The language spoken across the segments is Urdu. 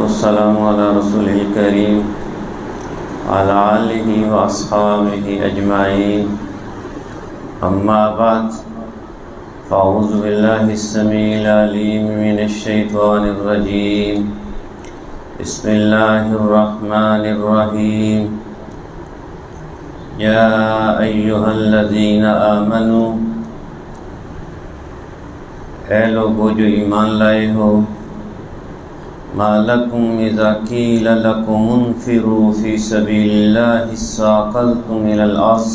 والسلام على رسوله الكريم وعلى آله وأصحابه أجمعين. أما بعد، فأعوذ بالله السميع العليم من الشيطان الرجيم. بسم الله الرحمن الرحيم. يا أيها الذين آمنوا، اے لوگو جو ایمان لائے ہو، ما لکم اذا قیل لکم انفروا فی سبیل اللہ اثاقلتم الی الارض،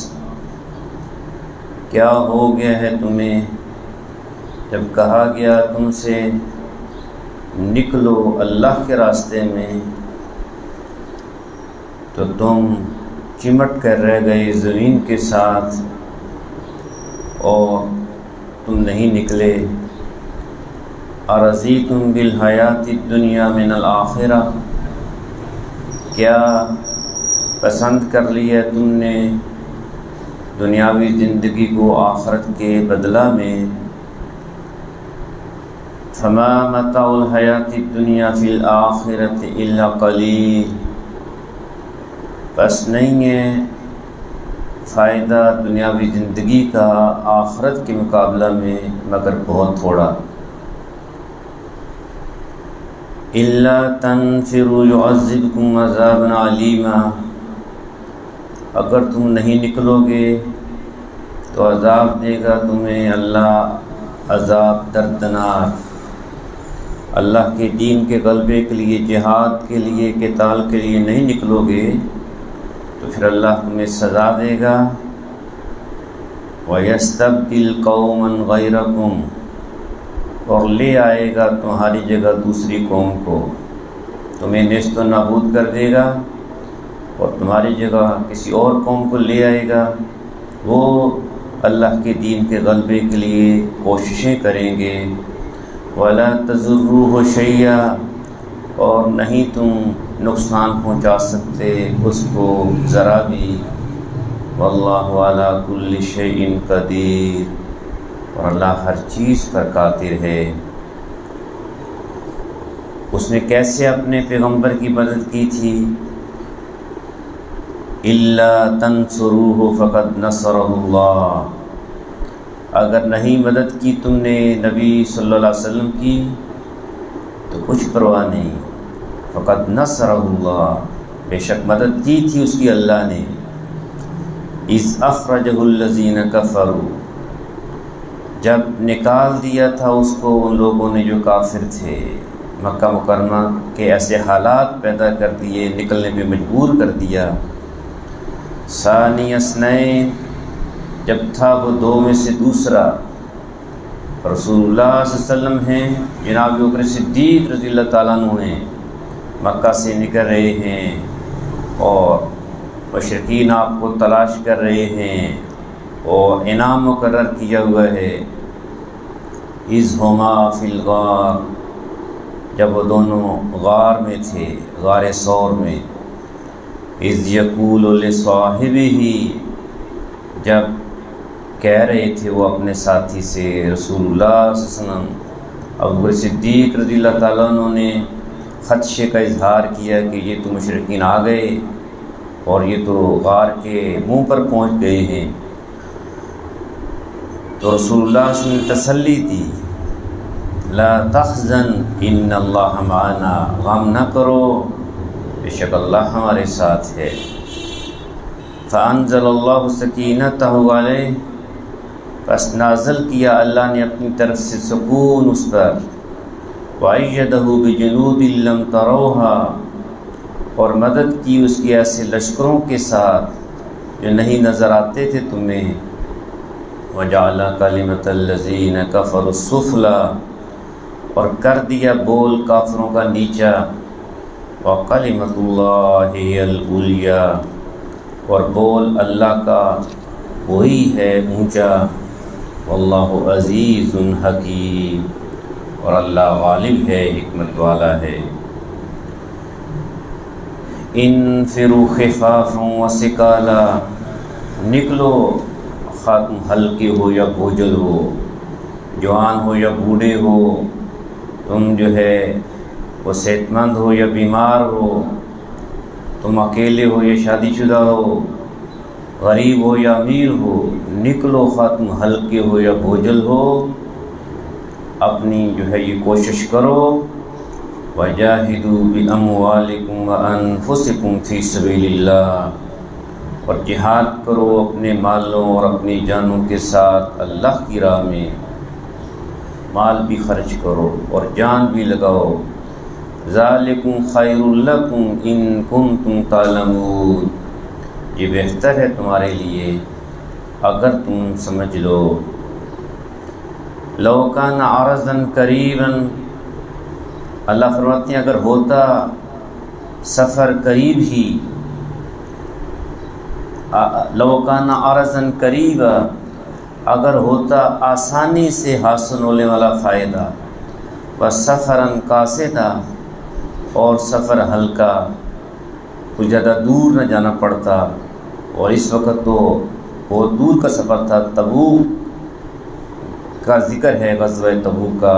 کیا ہو گیا ہے تمہیں جب کہا گیا تم سے نکلو اللہ کے راستے میں تو تم چمٹ کر رہ گئے زمین کے ساتھ اور تم نہیں نکلے. ارضیتم بالحیات الدنیا من الآخرہ، کیا پسند کر لیا تم نے دنیاوی زندگی کو آخرت کے بدلہ میں. فما متاع الحیات الدنیا فی الآخرۃ الا قلیل، بس نہیں ہے فائدہ دنیاوی زندگی کا آخرت کے مقابلہ میں مگر بہت تھوڑا. الا تنفروا يعذبكم عذابا علیما، اگر تم نہیں نکلو گے تو عذاب دے گا تمہیں اللہ عذاب دردناک. اللہ کے دین کے غلبے کے لیے، جہاد کے لیے، قتال کے لیے نہیں نکلو گے تو پھر اللہ تمہیں سزا دے گا. وَيَسْتَبْدِلْ قَوْمًا غَيْرَكُمْ، اور لے آئے گا تمہاری جگہ دوسری قوم کو، تمہیں نیست و نابود کر دے گا اور تمہاری جگہ کسی اور قوم کو لے آئے گا. وہ اللہ کے دین کے غلبے کے لیے کوششیں کریں گے. وَلَا تَضُرُّوهُ شَيْئًا، اور نہیں تم نقصان پہنچا سکتے اس کو ذرا بھی. وَاللَّهُ عَلَى كُلِّ شَيْءٍ قَدِيرٌ، اور اللہ ہر چیز پر قادر ہے. اس نے کیسے اپنے پیغمبر کی مدد کی تھی؟ الا تنصروه فقد نصرہ اللہ، اگر نہیں مدد کی تم نے نبی صلی اللہ علیہ وسلم کی تو کچھ پرواہ نہیں. فقد نصرہ اللہ، بے شک مدد کی تھی اس کی اللہ نے. اذ اخرجہ الذین کفروا، جب نکال دیا تھا اس کو ان لوگوں نے جو کافر تھے. مکہ مکرمہ کے ایسے حالات پیدا کر دیے، نکلنے پہ مجبور کر دیا. ثانی اثنین، جب تھا وہ دو میں سے دوسرا. رسول اللہ صلی اللہ علیہ وسلم ہیں، جناب بکر صدیق رضی اللہ تعالیٰ عنہ ہیں، مکہ سے نکل رہے ہیں اور مشرکین آپ کو تلاش کر رہے ہیں اور انعام مقرر کیا ہوا ہے. اذ ہما فی الغار، جب وہ دونوں غار میں تھے، غار ثور میں. اذ یقول لصاحبہ، جب کہہ رہے تھے وہ اپنے ساتھی سے، رسول اللہ صلی اللہ علیہ وسلم. ابوبکر صدیق رضی اللہ تعالیٰ عنہ نے خدشے کا اظہار کیا کہ یہ تو مشرکین آ گئے اور یہ تو غار کے منہ پر پہنچ گئے ہیں. تو رسول اللہ صلی اللہ علیہ وسلم نے تسلی دی، لا تحزن ان اللہ معنا، غم نہ کرو بے شک اللہ ہمارے ساتھ ہے. فانزل اللہ سکینتہ علیہ، پس نازل کیا اللہ نے اپنی طرف سے سکون اس پر. وأیدہ بجنود لم تروها، اور مدد کی اس کی ایسے لشکروں کے ساتھ جو نہیں نظر آتے تھے تمہیں. وجعل کلمۃ الذین کفروا السفلی، اور کر دیا بول کافروں کا نیچا. وکلمۃ اللہ ہی العلیٰ، اور بول اللہ کا وہی ہے اونچا. واللہ عزیز حکیم، اور اللہ غالب ہے، حکمت والا ہے. انفروا خفافا وثقالا، نکلو خواہ تم ہلکے ہو یا بوجھل ہو، جوان ہو یا بوڑھے ہو، تم جو ہے وہ صحت مند ہو یا بیمار ہو، تم اکیلے ہو یا شادی شدہ ہو، غریب ہو یا امیر ہو، نکلو خواہ تم ہلکے ہو یا بوجھل ہو، اپنی جو ہے یہ کوشش کرو، وَجَاهِدُوا بِأَمْوَالِكُمْ وَأَنفُسِكُمْ فِي سَبِيلِ اللَّهِ، اور جہاد کرو اپنے مالوں اور اپنی جانوں کے ساتھ اللہ کی راہ میں، مال بھی خرچ کرو اور جان بھی لگاؤ، ذَلِكُمْ خَيْرٌ لَكُمْ إِن كُنتُمْ تَعْلَمُونَ، یہ بہتر ہے تمہارے لیے اگر تم سمجھ لو۔ لَوْ كَانَ عَرَضًا قَرِيبًا، اللہ فرماتے ہیں اگر ہوتا سفر قریب ہی، لَوْ كَانَ عَرَضًا قَرِيبًا، اگر ہوتا آسانی سے حاصل ہونے والا فائدہ، وَسَفَرًا قَاصِدًا، اور سفر ہلکا، کچھ زیادہ دور نہ جانا پڑتا، اور اس وقت تو بہت دور کا سفر تھا، تبوک کا ذکر ہے، غزوہ تبوک کا،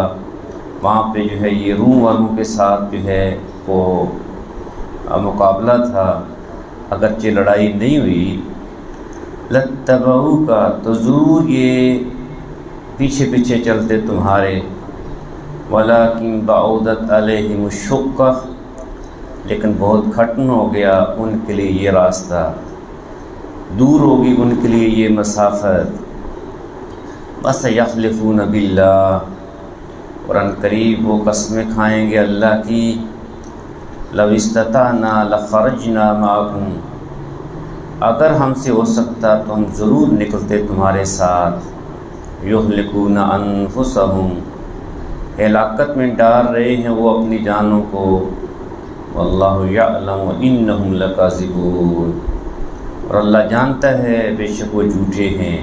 وہاں پہ جو ہے یہ روم والوں کے ساتھ جو ہے وہ مقابلہ تھا، اگرچہ لڑائی نہیں ہوئی، لَاتَّبَعُوكَ، تو ضرور یہ پیچھے پیچھے چلتے تمہارے، وَلَكِنْ بَعُدَتْ عَلَيْهِمُ الشُّقَّةُ، لیکن بہت کھٹن ہو گیا ان کے لیے یہ راستہ، دور ہوگی ان کے لیے یہ مسافت، وَسَيَحْلِفُونَ بِاللَّهِ، اور ان قریب وہ قسمیں کھائیں گے اللہ کی، لَوْ اسْتَطَعْنَا لَخَرَجْنَا مَعَكُمْ، اگر ہم سے ہو سکتا تو ہم ضرور نکلتے تمہارے ساتھ، يُهْلِكُونَ أَنفُسَهُمْ، ہلاکت میں ڈال رہے ہیں وہ اپنی جانوں کو، وَاللَّهُ يَعْلَمُ وَإِنَّهُمْ لَكَاذِبُونَ، اور اللہ جانتا ہے بے شک وہ جھوٹے ہیں۔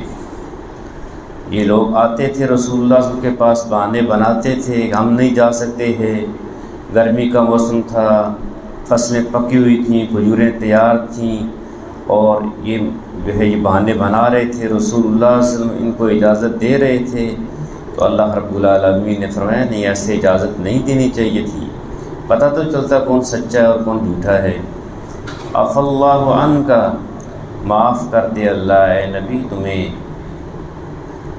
یہ لوگ آتے تھے رسول اللہ صلی اللہ علیہ وسلم کے پاس، بہانے بناتے تھے کہ ہم نہیں جا سکتے ہیں، گرمی کا موسم تھا، فصلیں پکی ہوئی تھیں، کھجوریں تیار تھیں، اور یہ جو ہے یہ بہانے بنا رہے تھے، رسول اللہ صلی اللہ علیہ وسلم ان کو اجازت دے رہے تھے، تو اللہ رب العالمین نے فرمایا نہیں، ایسے اجازت نہیں دینی چاہیے تھی، پتہ تو چلتا کون سچا ہے اور کون جھوٹا ہے۔ عفا اللہ عنک، معاف کر دے اللہ اے نبی تمہیں،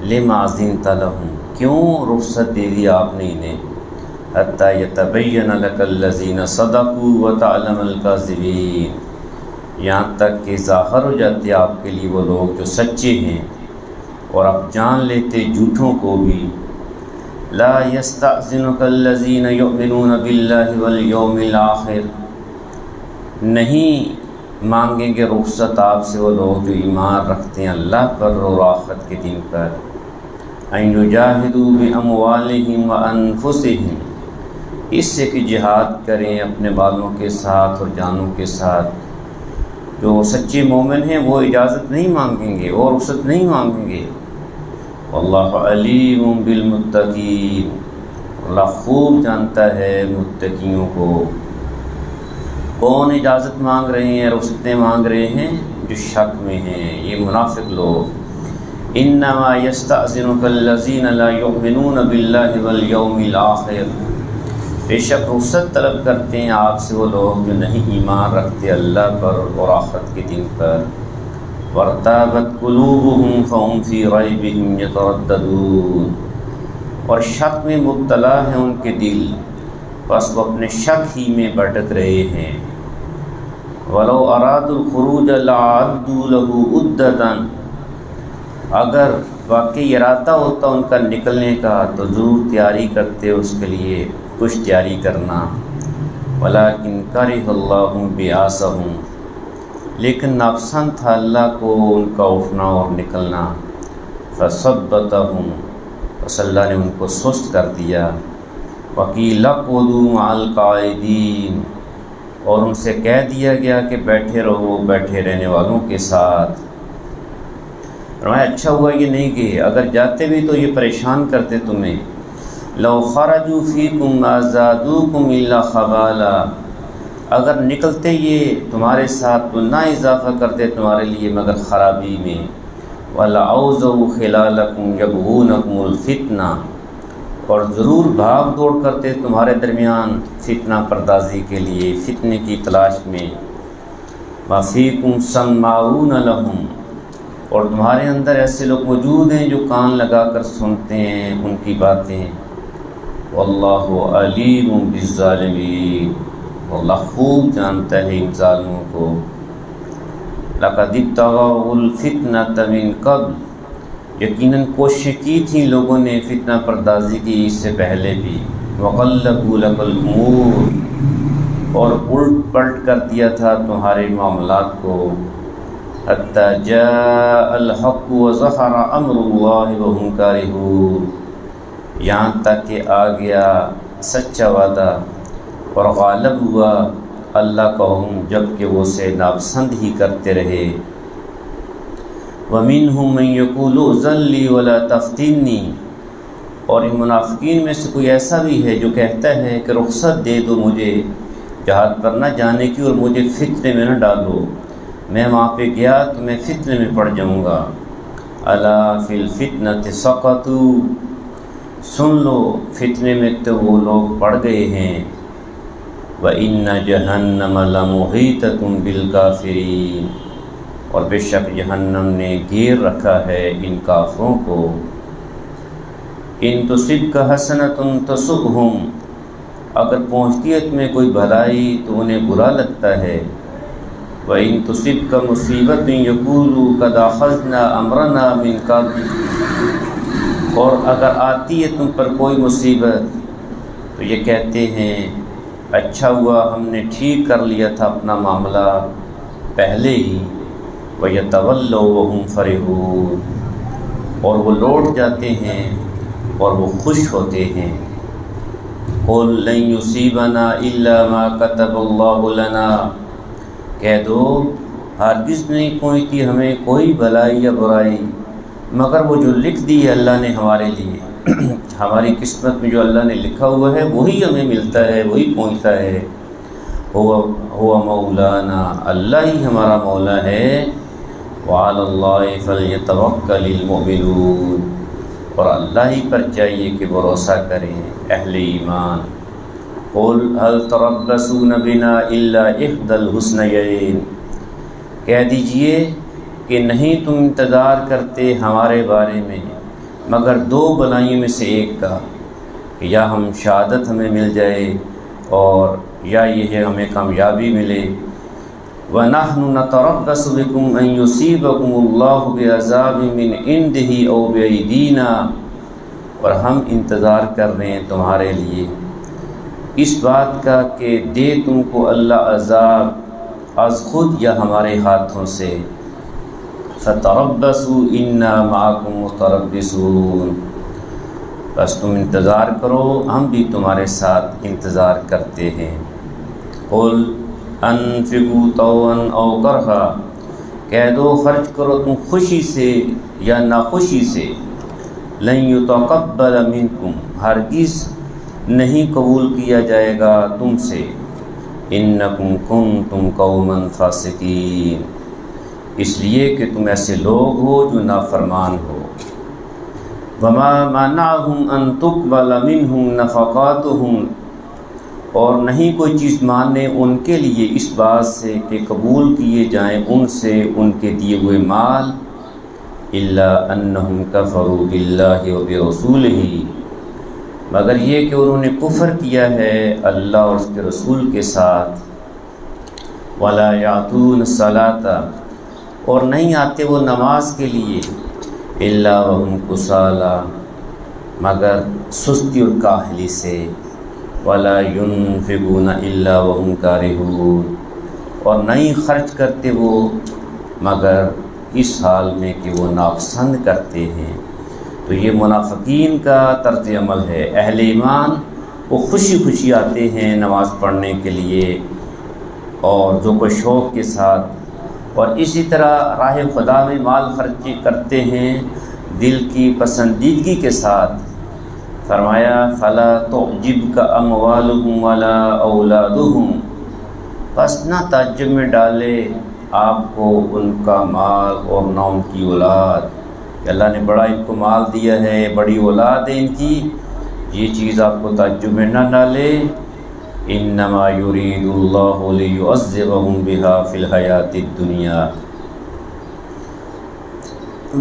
لما اذنت لہم، کیوں رخصت دے دی آپ نے انہیں، حتی یتبین لک الذین صدقوا وتعلم الکاذبین، یہاں تک کہ ظاہر ہو جاتے آپ کے لیے وہ لوگ جو سچے ہیں اور آپ جان لیتے جھوٹوں کو بھی۔ لا یستأذنک الذین یؤمنون باللہ والیوم الآخر، نہیں مانگیں گے رخصت آپ سے وہ لوگ جو ایمان رکھتے ہیں اللہ پر اور آخرت کے دن پر، ان یجاہدوا باموالہم وانفسہم، اس سے کہ جہاد کریں اپنے بالوں کے ساتھ اور جانوں کے ساتھ۔ جو سچے مومن ہیں وہ اجازت نہیں مانگیں گے اور رخصت نہیں مانگیں گے۔ واللہ علیم بالمتقین، اللہ خوب جانتا ہے متقیوں کو۔ کون اجازت مانگ رہے ہیں، رخصتیں مانگ رہے ہیں؟ جو شک میں ہیں، یہ منافق لوگ۔ انما یستأذنک الذین لا یؤمنون باللہ والیوم الآخر، بے شک رخصت طلب کرتے ہیں آپ سے وہ لوگ جو نہیں ایمان رکھتے اللہ پر اور آخرت کے دن پر۔ وارتابت قلوبہم فہم فی ریبہم یترددون، اور شک میں مبتلا ہیں ان کے دل، بس وہ اپنے شک ہی میں بھٹک رہے ہیں۔ ولو ارادوا الخروج لأعدوا له عدۃ، اگر واقعی ارادہ ہوتا ان کا نکلنے کا تو ضرور تیاری کرتے اس کے لیے، کچھ تیاری کرنا۔ ولیکن کرہ اللہ بعاثہم، لیکن ناپسند تھا اللہ کو ان کا اٹھنا اور نکلنا۔ فثبتہم، بس اللہ نے ان کو سست کر دیا۔ وقیل اقعدوا مع القاعدین، اور ان سے کہہ دیا گیا کہ بیٹھے رہو بیٹھے رہنے والوں کے ساتھ۔ فرمایا اچھا ہوا یہ نہیں گئے، اگر جاتے بھی تو یہ پریشان کرتے تمہیں۔ لو خرجوا فیکم ما زادوکم الا خبالا، اگر نکلتے یہ تمہارے ساتھ تو نہ اضافہ کرتے تمہارے لیے مگر خرابی میں۔ وَلَأَوْضَعُوا خِلَالَكُمْ يَبْغُونَكُمُ الْفِتْنَةَ، اور ضرور بھاگ دوڑ کرتے تمہارے درمیان فتنہ پردازی کے لیے، فتنے کی تلاش میں۔ وَفِيكُمْ سَمَّاعُونَ لَهُمْ، اور تمہارے اندر ایسے لوگ موجود ہیں جو کان لگا کر سنتے ہیں ان کی باتیں۔ وَاللَّهُ عَلِيمٌ بِالظَّالِمِينَ، اللہ خوب جانتا ہے ان ظالموں کو۔ لَقَدِ ابْتَغَوْا الْفِتْنَةَ مِنْ قَبْلُ، یقیناً کوشش کی تھیں لوگوں نے فتنہ پردازی کی اس سے پہلے بھی۔ وَقَلَّبُوا لَكَ الْأُمُورَ، اور الٹ پلٹ کر دیا تھا تمہارے معاملات کو۔ حَتَّى جَاءَ الْحَقُّ وَظَهَرَ أَمْرُ اللَّهِ وَهُمْ كَارِهُونَ، یہاں تک کہ آ گیا سچا وعدہ اور غالب ہوا اللہ کا حکم، جب کہ وہ اسے ناپسند ہی کرتے رہے۔ وَمِنْهُمْ مَنْ يَقُولُ ائْذَن لِّي وَلَا تَفْتِنِّي، اور ان منافقین میں سے کوئی ایسا بھی ہے جو کہتا ہے کہ رخصت دے دو مجھے جہاد پر نہ جانے کی، اور مجھے فتنے میں نہ ڈالو، میں وہاں پہ گیا تو میں فتنے میں پڑ جاؤں گا۔ الا فی الفتنۃ سقطوا، سن لو فتنے میں تو وہ لوگ پڑ گئے ہیں۔ وَإِنَّ جَهَنَّمَ لَمُحِيطَةٌ بِالْكَافِرِينَ، اور بے شک جہنم نے گھیر رکھا ہے ان کافروں کو۔ ان تصبک حسنۃ تسؤہم، اگر پہنچتی ہے تمہیں کوئی بھلائی تو انہیں برا لگتا ہے۔ وَإِن تُصِبْكَ مُصِيبَةٌ يَقُولُوا قَدْ أَخَذْنَا أَمْرَنَا مِنْ قَبْلُ، اور اگر آتی ہے تم پر کوئی مصیبت تو یہ کہتے ہیں اچھا ہوا ہم نے ٹھیک کر لیا تھا اپنا معاملہ پہلے ہی۔ وَيَتَوَلَّوْا وَهُمْ فَرِحُونَ، اور وہ لوٹ جاتے ہیں اور وہ خوش ہوتے ہیں۔ قُل لَن يُصِيبَنَا إِلَّا مَا كَتَبَ اللَّهُ لَنَا، کہہ دو ہرگز نہیں پہنچتی ہمیں کوئی بلائی یا برائی مگر وہ جو لکھ دی ہے اللہ نے ہمارے لیے۔ ہماری قسمت میں جو اللہ نے لکھا ہوا ہے وہی ہمیں ملتا ہے، وہی پہنچتا ہے۔ هو مولانا، اللہ ہی ہمارا مولا ہے۔ وعلی اللہ فلیتوکل المؤمنون، اور اللہ ہی پر چاہیے کہ بھروسہ کریں اہل ایمان۔ قل هل تربصون بنا الا احدى الحسنيين، کہہ دیجئے کہ نہیں تم انتظار کرتے ہمارے بارے میں مگر دو بلائیوں میں سے ایک کا، کہ یا ہم شہادت ہمیں مل جائے اور یا یہ ہے ہمیں کامیابی ملے۔ وَنَحْنُ نَتَرَبَّصُ بِكُمْ أَن يُصِيبَكُمُ اللَّهُ بِعَذَابٍ مِّنْ عِنْدِهِ أَوْ بِأَيْدِينَا، اور ہم انتظار کر رہے ہیں تمہارے لیے اس بات کا کہ دے تم کو اللہ عذاب از خود یا ہمارے ہاتھوں سے۔ فَتَرَبَّصُوا إِنَّا مَعَكُمْ مُتَرَبِّصُونَ، بس تم انتظار کرو ہم بھی تمہارے ساتھ انتظار کرتے ہیں۔ قُلْ أَنفِقُوا طَوْعًا أَوْ كَرْهًا، کہہ دو خرچ کرو تم خوشی سے یا ناخوشی سے۔ لَن يُتَقَبَّلَ مِنْكُمْ، ہرگز نہیں قبول کیا جائے گا تم سے۔ إِنَّكُمْ كُنْتُمْ قَوْمًا فَاسِقِينَ، اس لیے کہ تم ایسے لوگ ہو جو نافرمان ہو۔ وَمَا مَنَعَهُمْ أَن تُقْبَلَ مِنْهُمْ نَفَقَاتُهُمْ، اور نہیں کوئی چیز ماننے ان کے لیے اس بات سے کہ قبول کیے جائیں ان سے ان کے دیے ہوئے مال، إِلَّا أَنَّهُمْ كَفَرُوا بِاللَّهِ وَبِرَسُولِهِ، مگر یہ کہ انہوں نے کفر کیا ہے اللہ اور اس کے رسول کے ساتھ۔ وَلَا يَعْتُونَ الصَّلَاةَ، اور نہیں آتے وہ نماز کے لیے، إِلَّا وَهُمْ كُسَالَىٰ، مگر سستی اور کاہلی سے۔ وَلَا يُنْفِقُونَ إِلَّا وَهُمْ كَارِهُونَ، اور نہیں خرچ کرتے وہ مگر اس حال میں کہ وہ ناپسند کرتے ہیں۔ تو یہ منافقین کا طرز عمل ہے۔ اہل ایمان وہ خوشی خوشی آتے ہیں نماز پڑھنے کے لیے اور ذوق و شوق کے ساتھ، اور اسی طرح راہ خدا میں مال خرچ کرتے ہیں دل کی پسندیدگی کے ساتھ۔ فرمایا فَلَا تُعْجِبْكَ أَمْوَالُهُمْ وَلَا أَوْلَادُهُمْ، پس نہ تعجب میں ڈالے آپ کو ان کا مال اور نہ ان کی اولاد، کہ اللہ نے بڑا ان کو مال دیا ہے، بڑی اولاد ہے ان کی، یہ چیز آپ کو تعجب میں نہ ڈالے، انما یرید اللہ لیعذبہم بہا فی الحیات الدنیا،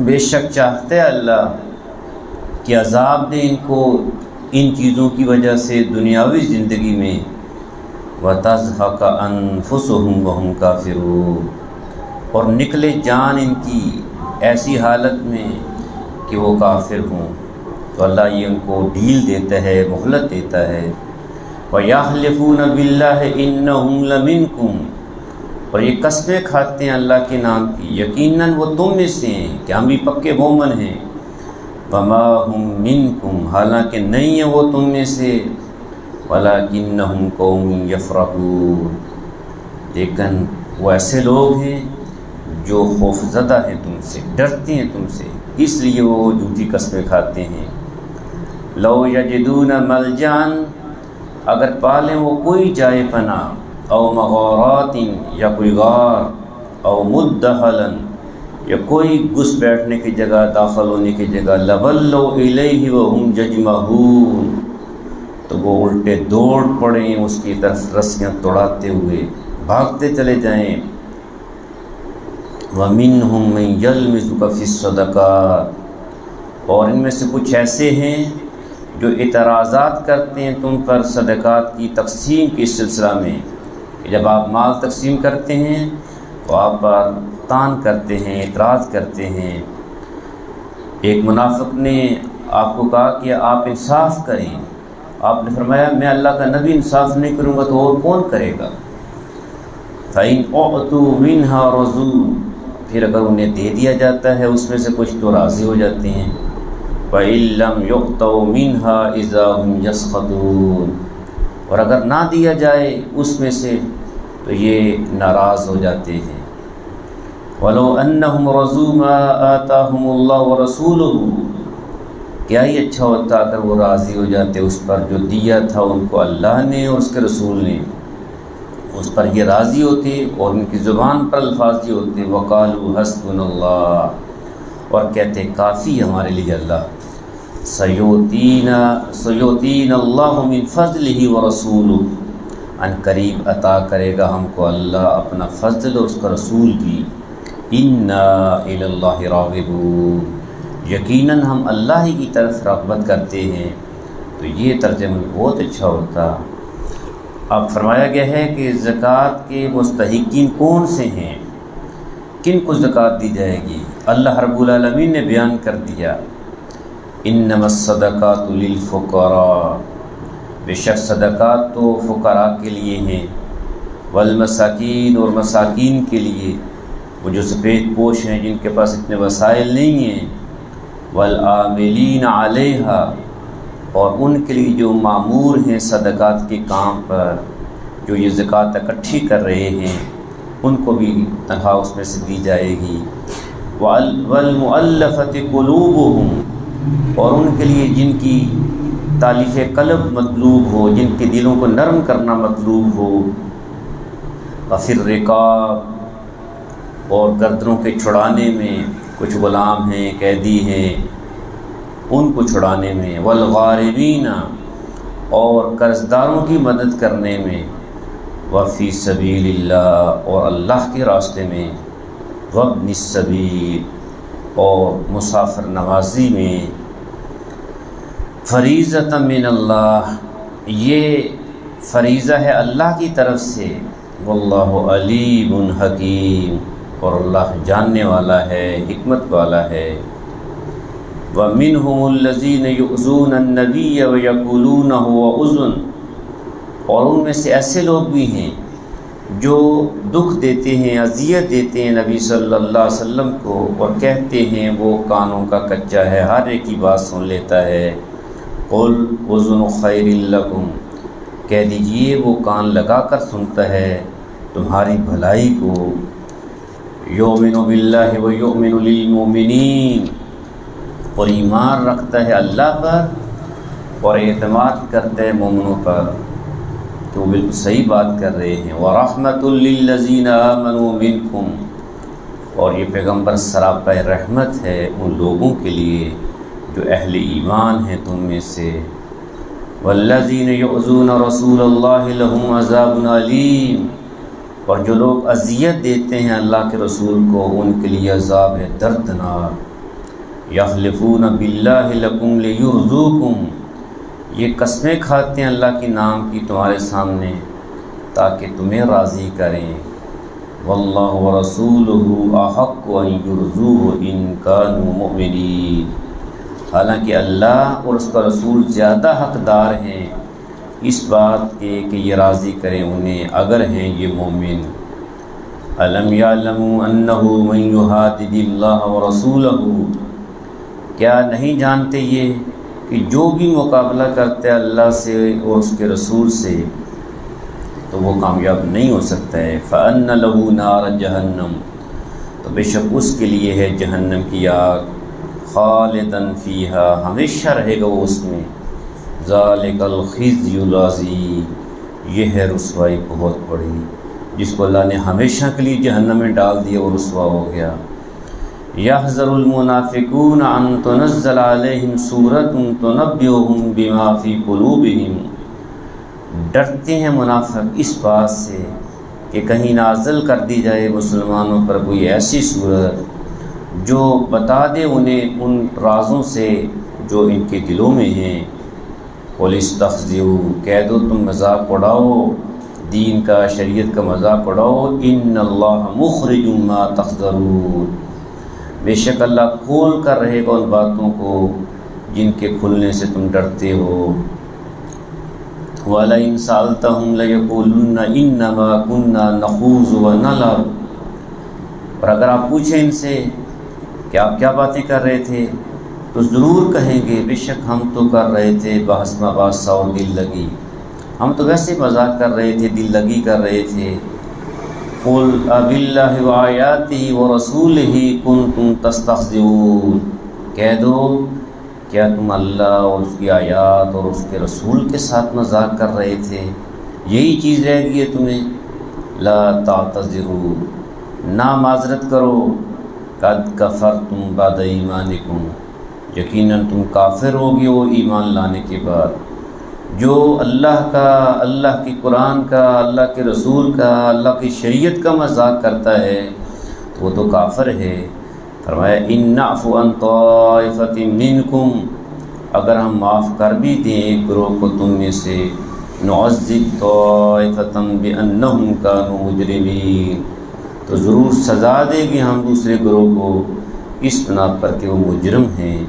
بے شک چاہتے اللہ کہ عذاب دے ان کو ان چیزوں کی وجہ سے دنیاوی زندگی میں، وَتَزْهَقَ أَنفُسُهُمْ وَهُمْ كَافِرُونَ، اور نکلے جان ان کی ایسی حالت میں کہ وہ کافر ہوں، تو اللہ یہ ان کو ڈھیل دیتا ہے، مہلت دیتا ہے۔ وَيَحْلِفُونَ بِاللَّهِ إِنَّهُمْ لَمِنْكُمْ، اور یہ قسمیں کھاتے ہیں اللہ کے نام کی، یقیناً وہ تم میں سے ہیں کہ ہم بھی پکے مومن ہیں۔ وَمَا هُمْ مِنْكُمْ، حالانکہ نہیں ہیں وہ تم میں سے، وَلَكِنَّهُمْ قَوْمٌ يَفْرَقُونَ، لیکن وہ ایسے لوگ ہیں جو خوف زدہ ہیں تم سے، ڈرتے ہیں تم سے، اس لیے وہ جھوٹی قسمیں کھاتے ہیں۔ لَوْ يَجِدُونَ مَلْجَأً، اگر پالیں وہ کوئی جائے پناہ، او مغارات، یا کوئی غار، او مدخلاً، یا کوئی گھس بیٹھنے کی جگہ، داخل ہونے کی جگہ، لَوَلَّوْا إِلَيْهِ وَهُمْ يَجْمَحُونَ، تو وہ الٹے دوڑ پڑیں اس کی طرف رسیاں توڑاتے ہوئے، بھاگتے چلے جائیں۔ وَمِنْهُمْ مَنْ يَلْمِزُكَ فِي الصَّدَقَاتِ، اور ان میں سے کچھ ایسے ہیں جو اعتراضات کرتے ہیں تم پر صدقات کی تقسیم کے سلسلہ میں، کہ جب آپ مال تقسیم کرتے ہیں تو آپ پر تان کرتے ہیں، اعتراض کرتے ہیں۔ ایک منافق نے آپ کو کہا کہ آپ انصاف کریں، آپ نے فرمایا میں اللہ کا نبی انصاف نہیں کروں گا تو اور کون کرے گا؟ فَإِنْ أُعْطُوا مِنْهَا رَضُوا، پھر اگر انہیں دے دیا جاتا ہے اس میں سے کچھ تو راضی ہو جاتے ہیں۔ وَإِن لَّمْ يُعْطَوْا مِنْهَا إِذَا هُمْ يَسْخَطُونَ، اور اگر نہ دیا جائے اس میں سے تو یہ ناراض ہو جاتے ہیں۔ وَلَوْ أَنَّهُمْ رَضُوا مَا آتَاهُمُ اللَّهُ وَرَسُولُهُ، کیا ہی اچھا ہوتا اگر وہ راضی ہو جاتے اس پر جو دیا تھا ان کو اللہ نے اور اس کے رسول نے، اس پر یہ راضی ہوتے اور ان کی زبان پر الفاظ یہ ہوتے، وَقَالُوا حَسْبُنَا اللَّهُ، اور کہتے کافی ہمارے لیے اللہ، سَيُؤْتِينَا اللَّهُ مِنْ فَضْلِهِ وَرَسُولُهُ، ان قریب عطا کرے گا ہم کو اللہ اپنا فضل اور اس کا رسول بھی۔ اِنَّا إِلَى اللَّهِ رَاغِبُونَ، یقیناً ہم اللہ ہی کی طرف رغبت کرتے ہیں۔ تو یہ ترجمہ بہت اچھا ہوتا۔ اب فرمایا گیا ہے کہ زکوٰۃ کے مستحقین کون سے ہیں، کن کو زکوٰۃ دی جائے گی، اللہ رب العالمین نے بیان کر دیا۔ انما الصدقات للفقراء، بے شک صدقات تو فقراء کے لیے ہیں، والمساکین، اور مساکین کے لیے، وہ جو سفید پوش ہیں جن کے پاس اتنے وسائل نہیں ہیں، والعاملین علیہا، اور ان کے لیے جو مامور ہیں صدقات کے کام پر، جو یہ زکوٰۃ اکٹھی کر رہے ہیں ان کو بھی تنخواہ اس میں سے دی جائے گی۔ والمؤلفۃ قلوبہم، اور ان کے لیے جن کی تالیف قلب مطلوب ہو، جن کے دلوں کو نرم کرنا مطلوب ہو، وفی الرقاب، اور گردنوں کے چھڑانے میں، کچھ غلام ہیں، قیدی ہیں، ان کو چھڑانے میں، والغارمین، اور قرض داروں کی مدد کرنے میں، وفی سبیل اللہ، اور اللہ کے راستے میں، وابن السبیل، اور مسافر نوازی میں، فریضۃ من اللہ، یہ فریضہ ہے اللہ کی طرف سے، واللہ علیم حکیم، اور اللہ جاننے والا ہے، حکمت والا ہے۔ وَمِنْهُمُ الَّذِينَ يُؤْذُونَ النَّبِيَّ وَيَقُولُونَ هُوَ أُذُنٌ، اور ان میں سے ایسے لوگ بھی ہیں جو دکھ دیتے ہیں، اذیت دیتے ہیں نبی صلی اللہ علیہ وسلم کو، اور کہتے ہیں وہ کانوں کا کچا ہے، ہر ایک کی بات سن لیتا ہے۔ قُلْ أُذُنُ خَيْرٍ لَكُمْ، کہہ دیجئے وہ کان لگا کر سنتا ہے تمہاری بھلائی کو۔ یؤمن باللہ ویؤمن للمؤمنین، اور ایمان رکھتا ہے اللہ پر اور اعتماد کرتا ہے مومنوں پر، کہ وہ بالکل صحیح بات کر رہے ہیں۔ وَرَحْمَةٌ لِّلَّذِينَ آمَنُوا مِنْكُمْ، اور یہ پیغمبر سراپا رحمت ہے ان لوگوں کے لیے جو اہل ایمان ہیں تم میں سے۔ والذین یؤذون رسول اللہ لہم عذاب علیم، اور جو لوگ اذیت دیتے ہیں اللہ کے رسول کو ان کے لیے عذاب ہے دردناک۔ یحلفون باللہ لکم لیرضوکم، یہ قسمیں کھاتے ہیں اللہ کے نام کی تمہارے سامنے تاکہ تمہیں راضی کریں۔ واللہ ورسولہ احق ان یرضوہ ان کانوا مؤمنین، حالانکہ اللہ اور اس کا رسول زیادہ حقدار ہیں اس بات کے کہ یہ راضی کریں انہیں اگر ہیں یہ مومن۔ الم یعلموا انہ من یحادد اللہ ورسولہ، کیا نہیں جانتے یہ کہ جو بھی مقابلہ کرتا ہے اللہ سے اور اس کے رسول سے تو وہ کامیاب نہیں ہو سکتا ہے۔ فَأَنَّ لَهُ نَارَ جَهَنَّمْ، تو بے شک اس کے لیے ہے جہنم کی آگ، خالداً فیہا، ہمیشہ رہے گا وہ اس میں۔ ذَلِكَ الْخِزْيُ الْعَظِيمُ، یہ ہے رسوائی بہت بڑی، جس کو اللہ نے ہمیشہ کے لیے جہنم میں ڈال دیا اور رسوا ہو گیا۔ يَحْذَرُ الْمُنَافِقُونَ أَن تُنَزَّلَ عَلَيْهِمْ سُورَةٌ تُنَبِّئُهُم بِمَا فِي قُلُوبِهِمْ، ڈرتے ہیں منافق اس بات سے کہ کہیں نازل کر دی جائے مسلمانوں پر کوئی ایسی صورت جو بتا دے انہیں ان رازوں سے جو ان کے دلوں میں ہیں۔ قُلِ اسْتَخْزِئُوا، کہہ دو تم مذاق اڑاؤ، دین کا شریعت کا مذاق اڑاؤ، إِنَّ اللَّهَ مُخْرِجٌ مَا تَحْذَرُونَ، بے شک اللہ کھول کر رہے گا ان باتوں کو جن کے کھلنے سے تم ڈرتے ہو۔ وَلَئِن سَأَلْتَهُمْ لَيَقُولُنَّ إِنَّمَا كُنَّا نَخُوضُ وَنَلْعَبُ، اور اگر آپ پوچھیں ان سے کہ آپ کیا باتیں کر رہے تھے تو ضرور کہیں گے بے شک ہم تو کر رہے تھے بحث مباحثہ اور دل لگی، ہم تو ویسے مذاق کر رہے تھے، دل لگی کر رہے تھے۔ قُلْ أَبِاللَّهِ وَآيَاتِهِ وَرَسُولِهِ كُنْتُمْ تَسْتَهْزِئُونَ، کہہ دو کیا تم اللہ اور اس کی آیات اور اس کے رسول کے ساتھ مذاق کر رہے تھے؟ یہی چیز رہ گئی ہے تمہیں؟ لا تعتذروا، نہ معذرت کرو، قد کفرتم بعد ایمانکم، یقیناً تم کافر ہو گئے ہو ایمان لانے کے بعد۔ جو اللہ کا، اللہ کی قرآن کا، اللہ کے رسول کا، اللہ کی شریعت کا مذاق کرتا ہے تو وہ تو کافر ہے۔ فرمایا ان نعفو عن طائفۃ منکم، اگر ہم معاف کر بھی دیں ایک گروہ کو تم میں سے، نعذب طائفۃ بانہم کانوا مجرمین، تو ضرور سزا دے گی ہم دوسرے گروہ کو اس بنا پر کہ وہ مجرم ہیں۔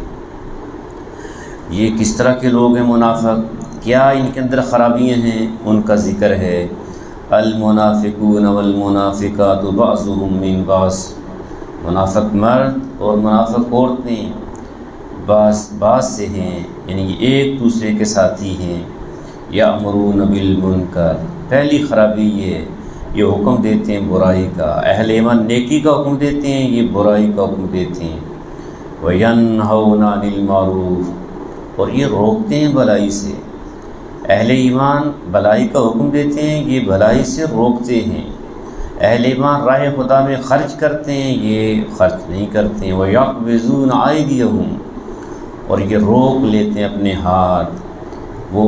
یہ کس طرح کے لوگ ہیں منافق، کیا ان کے اندر خرابیاں ہیں؟ ان کا ذکر ہے المنافقون والمنافقات بعضهم من بعض، منافق مرد اور منافق عورتیں بعض سے ہیں، یعنی یہ ایک دوسرے کے ساتھی ہیں۔ یأمرون بالمنکر، پہلی خرابی یہ حکم دیتے ہیں برائی کا، اہل ایمان نیکی کا حکم دیتے ہیں، یہ برائی کا حکم دیتے ہیں۔ وینہون عن المعروف، اور یہ روکتے ہیں بھلائی سے، اہل ایمان بھلائی کا حکم دیتے ہیں، یہ بھلائی سے روکتے ہیں۔ اہل ایمان راہ خدا میں خرچ کرتے ہیں، یہ خرچ نہیں کرتے ہیں۔ وَيَقْبِضُونَ أَيْدِيَهُمْ، اور یہ روک لیتے ہیں اپنے ہاتھ، وہ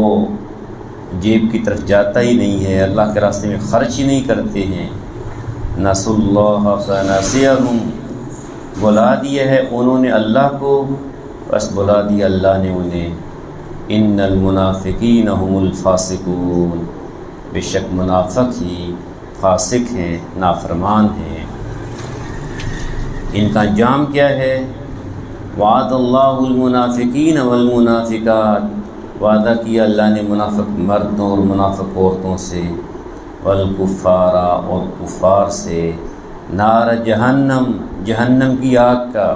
جیب کی طرف جاتا ہی نہیں ہے، اللہ کے راستے میں خرچ ہی نہیں کرتے ہیں۔ نسوا اللہ فنسیہم، بلا دیا ہے انہوں نے اللہ کو، بس بلا دیا اللہ نے انہیں۔ ان المنافقین هم الفاسقون، بے شک منافق ہی فاسق ہیں، نافرمان ہیں۔ ان کا انجام کیا ہے؟ وعد اللہ المنافقین والمنافقات، وعدہ کیا اللہ نے منافق مردوں اور منافق عورتوں سے، والکفار اور کفار سے، نار جہنم، جہنم کی آگ کا،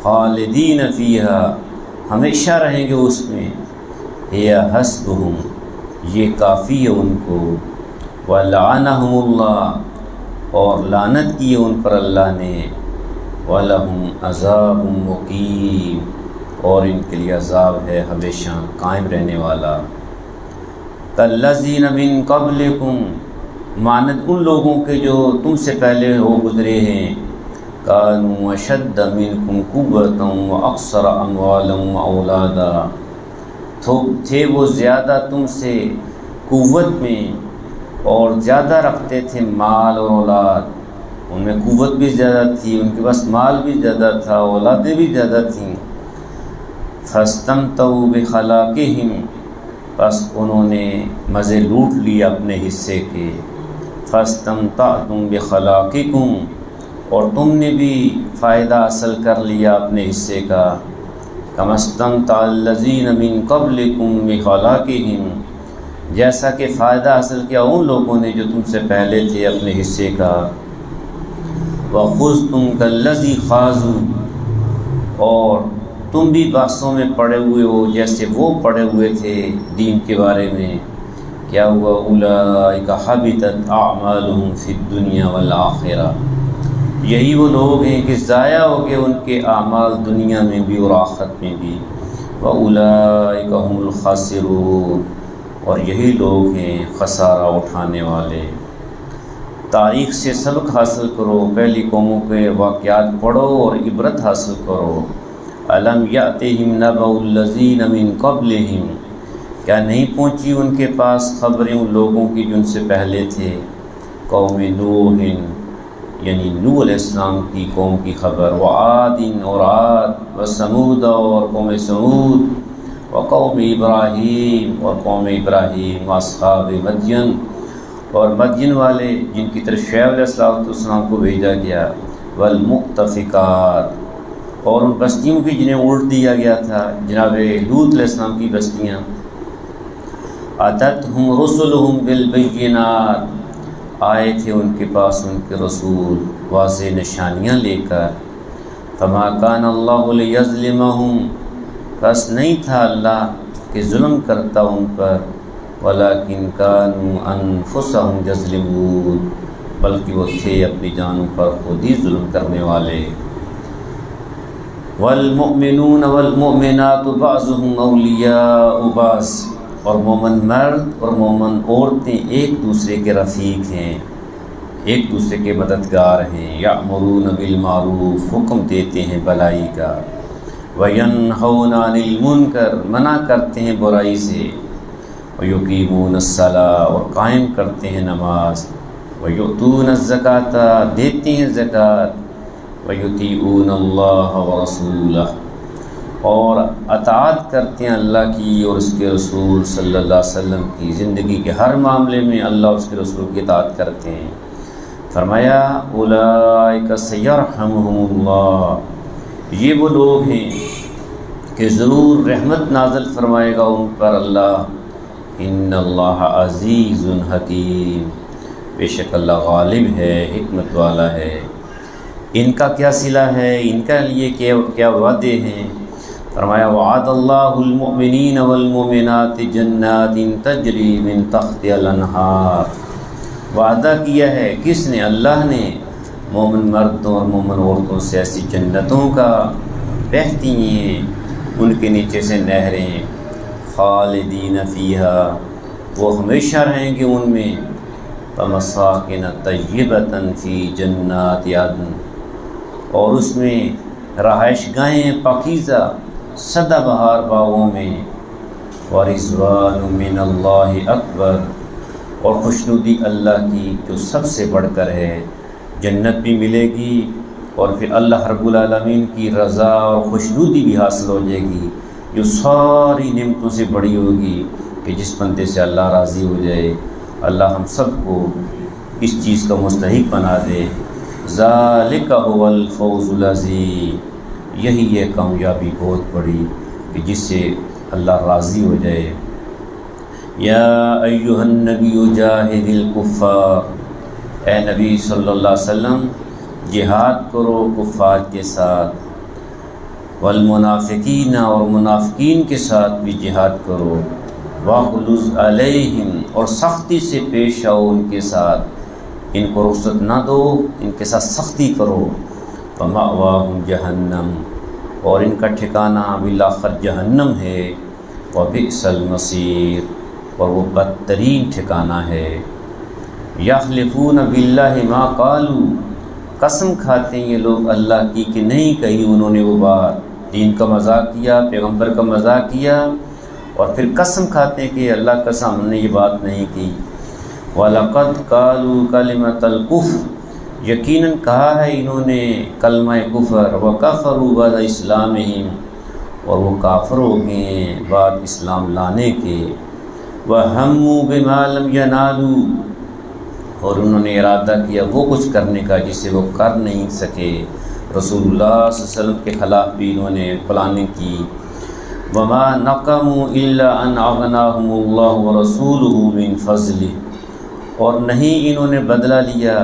خالدین فیہا، ہمیشہ رہیں گے اس میں، ہی حسبہم، یہ کافی ہے ان کو، وَلَعَنَهُمُ اللَّهُ، اور لعنت کی ہے ان پر اللہ نے، وَلَهُمْ عَذَابٌ مُقِيمٌ، اور ان کے لیے عذاب ہے ہمیشہ قائم رہنے والا۔ کالذین من قبلکم، مانند ان لوگوں کے جو تم سے پہلے ہو گزرے ہیں، کانوا اشد منکم قوۃ واکثر اموالا واولادا، تھے وہ زیادہ تم سے قوت میں اور زیادہ رکھتے تھے مال اور اولاد، ان میں قوت بھی زیادہ تھی، ان کے پاس مال بھی زیادہ تھا، اولادیں بھی زیادہ تھیں۔ فاستمتعوا بخلاقہم، بس انہوں نے مزے لوٹ لیے اپنے حصے کے۔ فاستمتعتم بخلاقکم، اور تم نے بھی فائدہ حاصل کر لیا اپنے حصے کا۔ کما استمتع الذین من قبلکم بخلاقہم، جیسا کہ فائدہ حاصل کیا ان لوگوں نے جو تم سے پہلے تھے اپنے حصے کا۔ وَخُذْتُمْ كَالَّذِي خَاضُوا، اور تم بھی بحثوں میں پڑے ہوئے ہو جیسے وہ پڑے ہوئے تھے دین کے بارے میں۔ کیا ہوا؟ اولئک حبطت اعمالہم فی الدنیا والآخرہ، یہی وہ لوگ ہیں کہ ضائع ہو گئے ان کے اعمال دنیا میں بھی اور آخرت میں بھی۔ وَأُولَئِكَ هُمُ الْخَاسِرُونَ، اور یہی لوگ ہیں خسارہ اٹھانے والے۔ تاریخ سے سبق حاصل کرو، پہلی قوموں کے واقعات پڑھو اور عبرت حاصل کرو۔ أَلَمْ يَأْتِهِمْ نَبَأُ الَّذِينَ مِن قَبْلِهِمْ، کیا نہیں پہنچی ان کے پاس خبریں ان لوگوں کی جن سے پہلے تھے؟ قوم نوح، یعنی نوح علیہ السلام کی قوم کی خبر، وعاد، اور عاد، وثمود، اور قوم سمود، وقوم ابراہیم، اور قوم ابراہیم، واصحاب مدین، اور مدین والے جن کی طرف شعیب علیہ السلام کو بھیجا گیا، والمؤتفقات، اور ان بستیوں کی جنہیں الٹ دیا گیا تھا، جناب لوط علیہ السلام کی بستیاں۔ اتتہم رسلہم بالبینات، آئے تھے ان کے پاس ان کے رسول واضح نشانیاں لے کر۔ فما کان اللہ لیظلمہم، بس نہیں تھا اللہ کہ ظلم کرتا ان پر، ولکن کانوا انفسہم یظلمون، بلکہ وہ تھے اپنی جانوں پر خود ہی ظلم کرنے والے۔ والمؤمنون والمؤمنات بعضهم اولیاء بعض، اور مومن مرد اور مومن عورتیں ایک دوسرے کے رفیق ہیں، ایک دوسرے کے مددگار ہیں۔ یأمرون بالمعروف، حکم دیتے ہیں بھلائی کا، وینہون عن المنکر، منع کرتے ہیں برائی سے، ویقیمون الصلاۃ، اور قائم کرتے ہیں نماز، ویؤتون الزکاۃ، دیتے ہیں زکوٰۃ، ویطیعون اللہ ورسولہ، اور اطاعت کرتے ہیں اللہ کی اور اس کے رسول صلی اللہ علیہ وسلم کی، زندگی کے ہر معاملے میں اللہ اور اس کے رسول کی اطاعت کرتے ہیں۔ فرمایا اولئک سیرحمہم اللہ، یہ وہ لوگ ہیں کہ ضرور رحمت نازل فرمائے گا ان پر اللہ۔ ان اللہ عزیز حکیم، بے شک اللہ غالب ہے، حکمت والا ہے۔ ان کا کیا صلہ ہے، ان کا لیے کیا وعدے ہیں؟ فرمایا وعد اللہ المؤمنین والمؤمنات جنات تجری من تحتها الانہار، وعدہ کیا ہے کس نے؟ اللہ نے، مومن مردوں اور مومن عورتوں سے ایسی جنتوں کا، بہتی ہیں ان کے نیچے سے نہریں، خالدین فیہا، وہ ہمیشہ رہیں گے ان میں، ومساکن طیبۃ فی جنات عدن، اور اس میں رہائش گاہیں پاکیزہ سدا بہار باغوں میں، ورضوان من اللہ اکبر، اور خوشنودی اللہ کی جو سب سے بڑھ کر ہے، جنت بھی ملے گی اور پھر اللہ رب العالمین کی رضا اور خوشنودی بھی حاصل ہو جائے گی، جو ساری نعمتوں سے بڑی ہوگی کہ جس بندے سے اللہ راضی ہو جائے۔ اللہ ہم سب کو اس چیز کا مستحق بنا دے۔ ذالک هو الفوز العظیم، یہی ہے کامیابی بہت بڑی کہ جس سے اللہ راضی ہو جائے۔ یا ایہا النبی جاہد الکفار، اے نبی صلی اللہ علیہ وسلم جہاد کرو کفار کے ساتھ، والمنافقین، اور منافقین کے ساتھ بھی جہاد کرو، واغلظ علیہم، اور سختی سے پیش آؤ ان کے ساتھ، ان کو رخصت نہ دو، ان کے ساتھ سختی کرو۔ فمأواہم جہنم، اور ان کا ٹھکانہ بالآخر جہنم ہے، وبئس المصیر، اور وہ بدترین ٹھکانہ ہے۔ یحلفون باللہ ما قالوا، قسم کھاتے ہیں یہ لوگ اللہ کی کہ نہیں کہی انہوں نے وہ بات، دین کا مذاق کیا، پیغمبر کا مذاق کیا، اور پھر قسم کھاتے ہیں کہ اللہ قسم ہم نے یہ بات نہیں کی۔ وَلَقَدْ قَالُوا كَلِمَةَ الْكُفْرِ، یقیناً کہا ہے انہوں نے کلمہ کفر، وَكَفَرُوا بَعْدَ إِسْلَامِهِمْ، اور وہ کافر ہو گئے ہیں بعد اسلام لانے کے۔ وَهَمُّوا بِمَا لَمْ يَنَالُوا، اور انہوں نے ارادہ کیا وہ کچھ کرنے کا جسے وہ کر نہیں سکے۔ رسول اللہ صلی اللہ علیہ وسلم کے خلاف بھی انہوں نے پلاننگ کی۔ وَمَا نَقَمُوا إِلَّا أَنْ أَغْنَاهُمُ اللَّهُ وَرَسُولُهُ مِنْ فَضْلِهِ، اور نہیں انہوں نے بدلہ لیا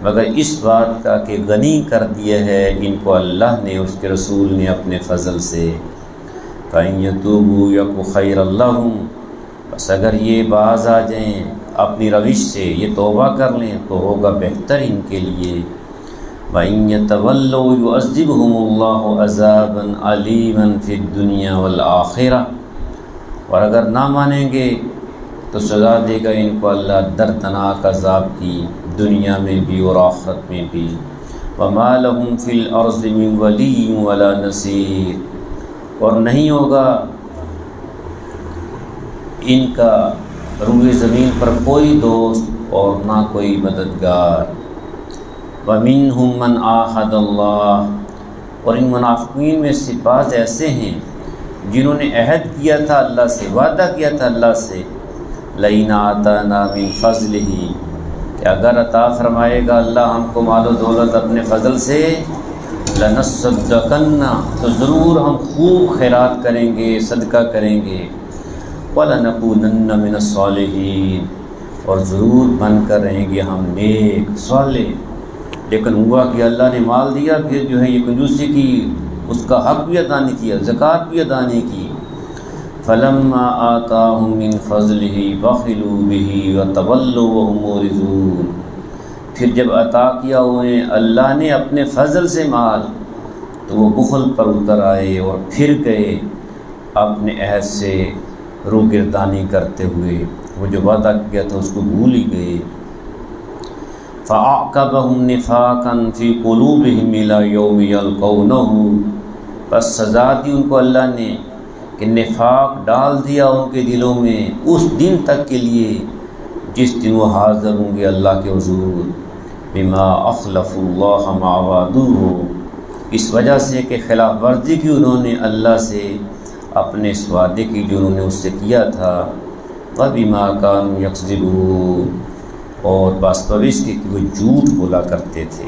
مگر اس بات کا کہ غنی کر دیا ہے ان کو اللہ نے، اس کے رسول نے اپنے فضل سے۔ فَإِن يَتُوبُوا يَكُ خَيْرًا لَّهُمْ، بس اگر یہ باز آ جائیں اپنی روش سے، یہ توبہ کر لیں تو ہوگا بہتر ان کے لیے۔ وَإِن يَتَوَلَّوْا يُعَذِّبْهُمُ اللَّهُ عَذَابًا عَلِيمًا فِي الدُّنْيَا وَالْآخِرَةِ، اور اگر نہ مانیں گے تو سزا دے گا ان کو اللہ دردناک عذاب کی، دنیا میں بھی اور آخرت میں بھی۔ وَمَا لَهُمْ فِي الْأَرْضِ مِنْ وَلِيٍّ وَلَا نَصِيرٍ، اور نہیں ہوگا ان کا روئے زمین پر کوئی دوست اور نہ کوئی مددگار۔ وَمِنْهُمْ مَنْ عَاهَدَ اللَّهُ، اور ان منافقین میں سے بعض ایسے ہیں جنہوں نے عہد کیا تھا اللہ سے، وعدہ کیا تھا اللہ سے، لَئِنْ آتَانَا مِنْ فَضْلِهِ، کہ اگر عطا فرمائے گا اللہ ہم کو مال و دولت اپنے فضل سے، لَنَصَّدَّقَنَّ، تو ضرور ہم خوب خیرات کریں گے، صدقہ کریں گے، وَلَنَكُونَنَّ مِنَ الصَّالِحِينَ، اور ضرور بن کر رہیں گے ہم نیک صالح۔ لیکن ہوا کہ اللہ نے مال دیا، پھر جو ہے یہ کنجوسی کی، اس کا حق بھی ادا نہیں کیا، زکوٰۃ بھی ادا نہیں کی۔ فَلَمَّا آتَاهُم مِّن فَضْلِهِ بَخِلُوا بِهِ وَتَوَلَّوْا وَهُمْ مُعْرِضُونَ، پھر جب عطا کیا انہیں اللہ نے اپنے فضل سے مال، تو وہ بخل پر اتر آئے اور پھر گئے اپنے عہد سے روگردانی کرتے ہوئے، وہ جو وعدہ کیا تھا اس کو بھول ہی گئے۔ فَأَعْقَبَهُمْ نِفَاقًا فِي قُلُوبِهِمْ إِلَى يَوْمِ يَلْقَوْنَهُ، پس سزا دی ان کو اللہ نے کہ نفاق ڈال دیا ان کے دلوں میں اس دن تک کے لیے جس دن وہ حاضر ہوں گے اللہ کے حضور۔ بِمَا أَخْلَفُوا اللَّهَ مَا وَعَدُوهُ، اس وجہ سے کہ خلاف ورزی کی انہوں نے اللہ سے اپنے اس وعدے کی جو انہوں نے اس سے کیا تھا۔ وَبِمَا كَانُوا يَكْذِبُونَ، اور باس کی کہ وہ جھوٹ بولا کرتے تھے۔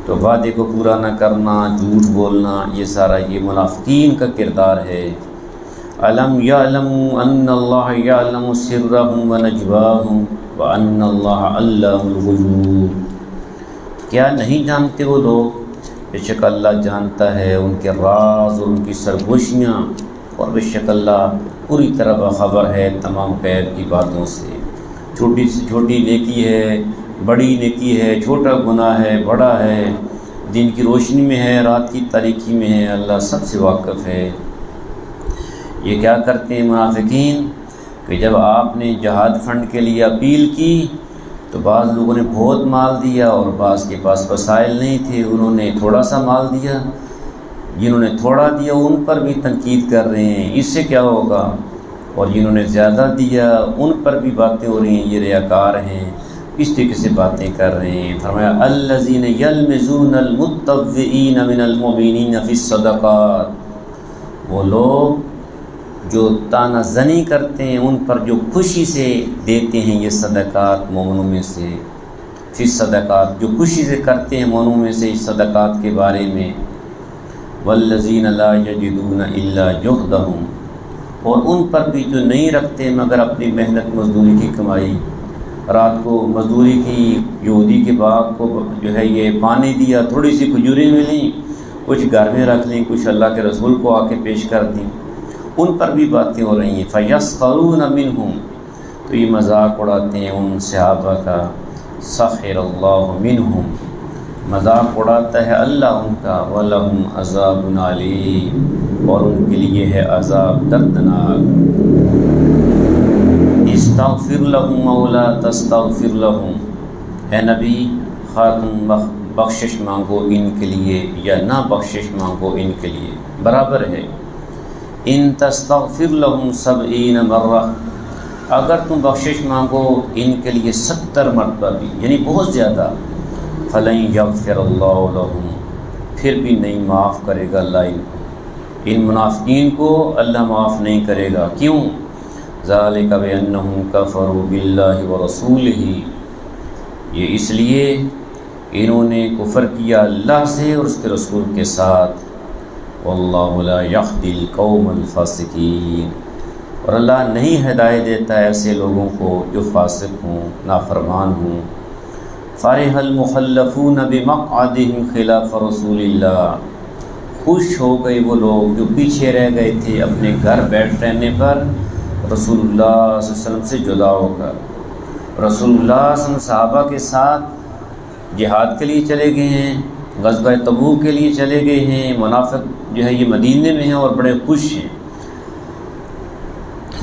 تو وعدے کو پورا نہ کرنا، جھوٹ بولنا، یہ سارا یہ منافقین کا کردار ہے۔ أَلَمْ يَعْلَمُوا أَنَّ اللَّهَ يَعْلَمُ سِرَّهُمْ وَنَجْوَاهُمْ وَأَنَّ اللَّهَ عَلَّامُ الْغُيُوبِ، کیا نہیں جانتے وہ لوگ؟ بے شک اللہ جانتا ہے ان کے راز اور ان کی سرگوشیاں، اور بے شک اللہ پوری طرح باخبر ہے تمام غیب کی باتوں سے۔ چھوٹی سے چھوٹی نیکی ہے، بڑی نیکی ہے، چھوٹا گناہ ہے، بڑا ہے، دن کی روشنی میں ہے، رات کی تاریکی میں ہے، اللہ سب سے واقف ہے۔ یہ کیا کرتے ہیں منافقین کہ جب آپ نے جہاد فنڈ کے لیے اپیل کی تو بعض لوگوں نے بہت مال دیا اور بعض کے پاس وسائل نہیں تھے، انہوں نے تھوڑا سا مال دیا۔ جنہوں نے تھوڑا دیا ان پر بھی تنقید کر رہے ہیں اس سے کیا ہوگا، اور جنہوں نے زیادہ دیا ان پر بھی باتیں ہو رہی ہیں یہ ریاکار ہیں، اس طریقے سے باتیں کر رہے ہیں۔ فرمایا الذین یلمزون المطوعین من المؤمنین فی الصدقات، وہ لوگ جو تانہ زنی کرتے ہیں ان پر جو خوشی سے دیتے ہیں یہ صدقات مومنوں میں سے، فی الصدقات، جو خوشی سے کرتے ہیں مومنوں میں سے اس صدقات کے بارے میں۔ والذین لا یجدون الا جہدہم، اور ان پر بھی جو نہیں رکھتے مگر اپنی محنت مزدوری کی کمائی۔ رات کو مزدوری کی، یہودی کے باغ کو جو ہے یہ پانی دیا، تھوڑی سی کھجوریں ملیں، کچھ گھر میں رکھ لیں، کچھ اللہ کے رسول کو آ کے پیش کر دیں، ان پر بھی باتیں ہو رہی ہیں۔ فَيَسْخَرُونَ مِنْهُمْ، تو یہ مذاق اڑاتے ہیں ان صحابہ کا۔ سَخِرَ اللَّهُ مِنْهُمْ، مذاق اڑاتا ہے اللہ ان کا۔ وَلَهُمْ عَذَابٌ عَلِيمٌ، اور ان کے لیے ہے عذاب دردناک۔ استغفر لهم او لا تستغفر لهم، اے نبی خواہ تم بخشش مانگو ان کے لیے یا نہ بخشش مانگو ان کے لیے، برابر ہے۔ ان تستغفر لهم 70 مرہ، اگر تم بخشش مانگو ان کے لیے 70 مرتبہ بھی، یعنی بہت زیادہ، فلن یغفر اللہ لهم، پھر بھی نہیں معاف کرے گا اللہ ان منافقین کو اللہ معاف نہیں کرے گا۔ کیوں؟ ذالک بانہم کفروا باللہ ورسولہ، یہ اس لیے انہوں نے کفر کیا اللہ سے اور اس کے رسول کے ساتھ۔ واللہ لا یہدی القوم الفاسقین، اور اللہ نہیں ہدایت دیتا ہے ایسے لوگوں کو جو فاسق ہوں، نافرمان ہوں۔ فرح المخلفون بمقعدہم خلاف رسول اللہ، خوش ہو گئے وہ لوگ جو پیچھے رہ گئے تھے اپنے گھر بیٹھ رہنے پر رسول اللہ صلی اللہ علیہ وسلم سے جدا ہو کر۔ رسول اللہ صلی اللہ علیہ وسلم صحابہ کے ساتھ جہاد کے لیے چلے گئے ہیں، غزوہ تبوک کے لیے چلے گئے ہیں، منافق جو ہے یہ مدینے میں ہیں اور بڑے خوش ہیں۔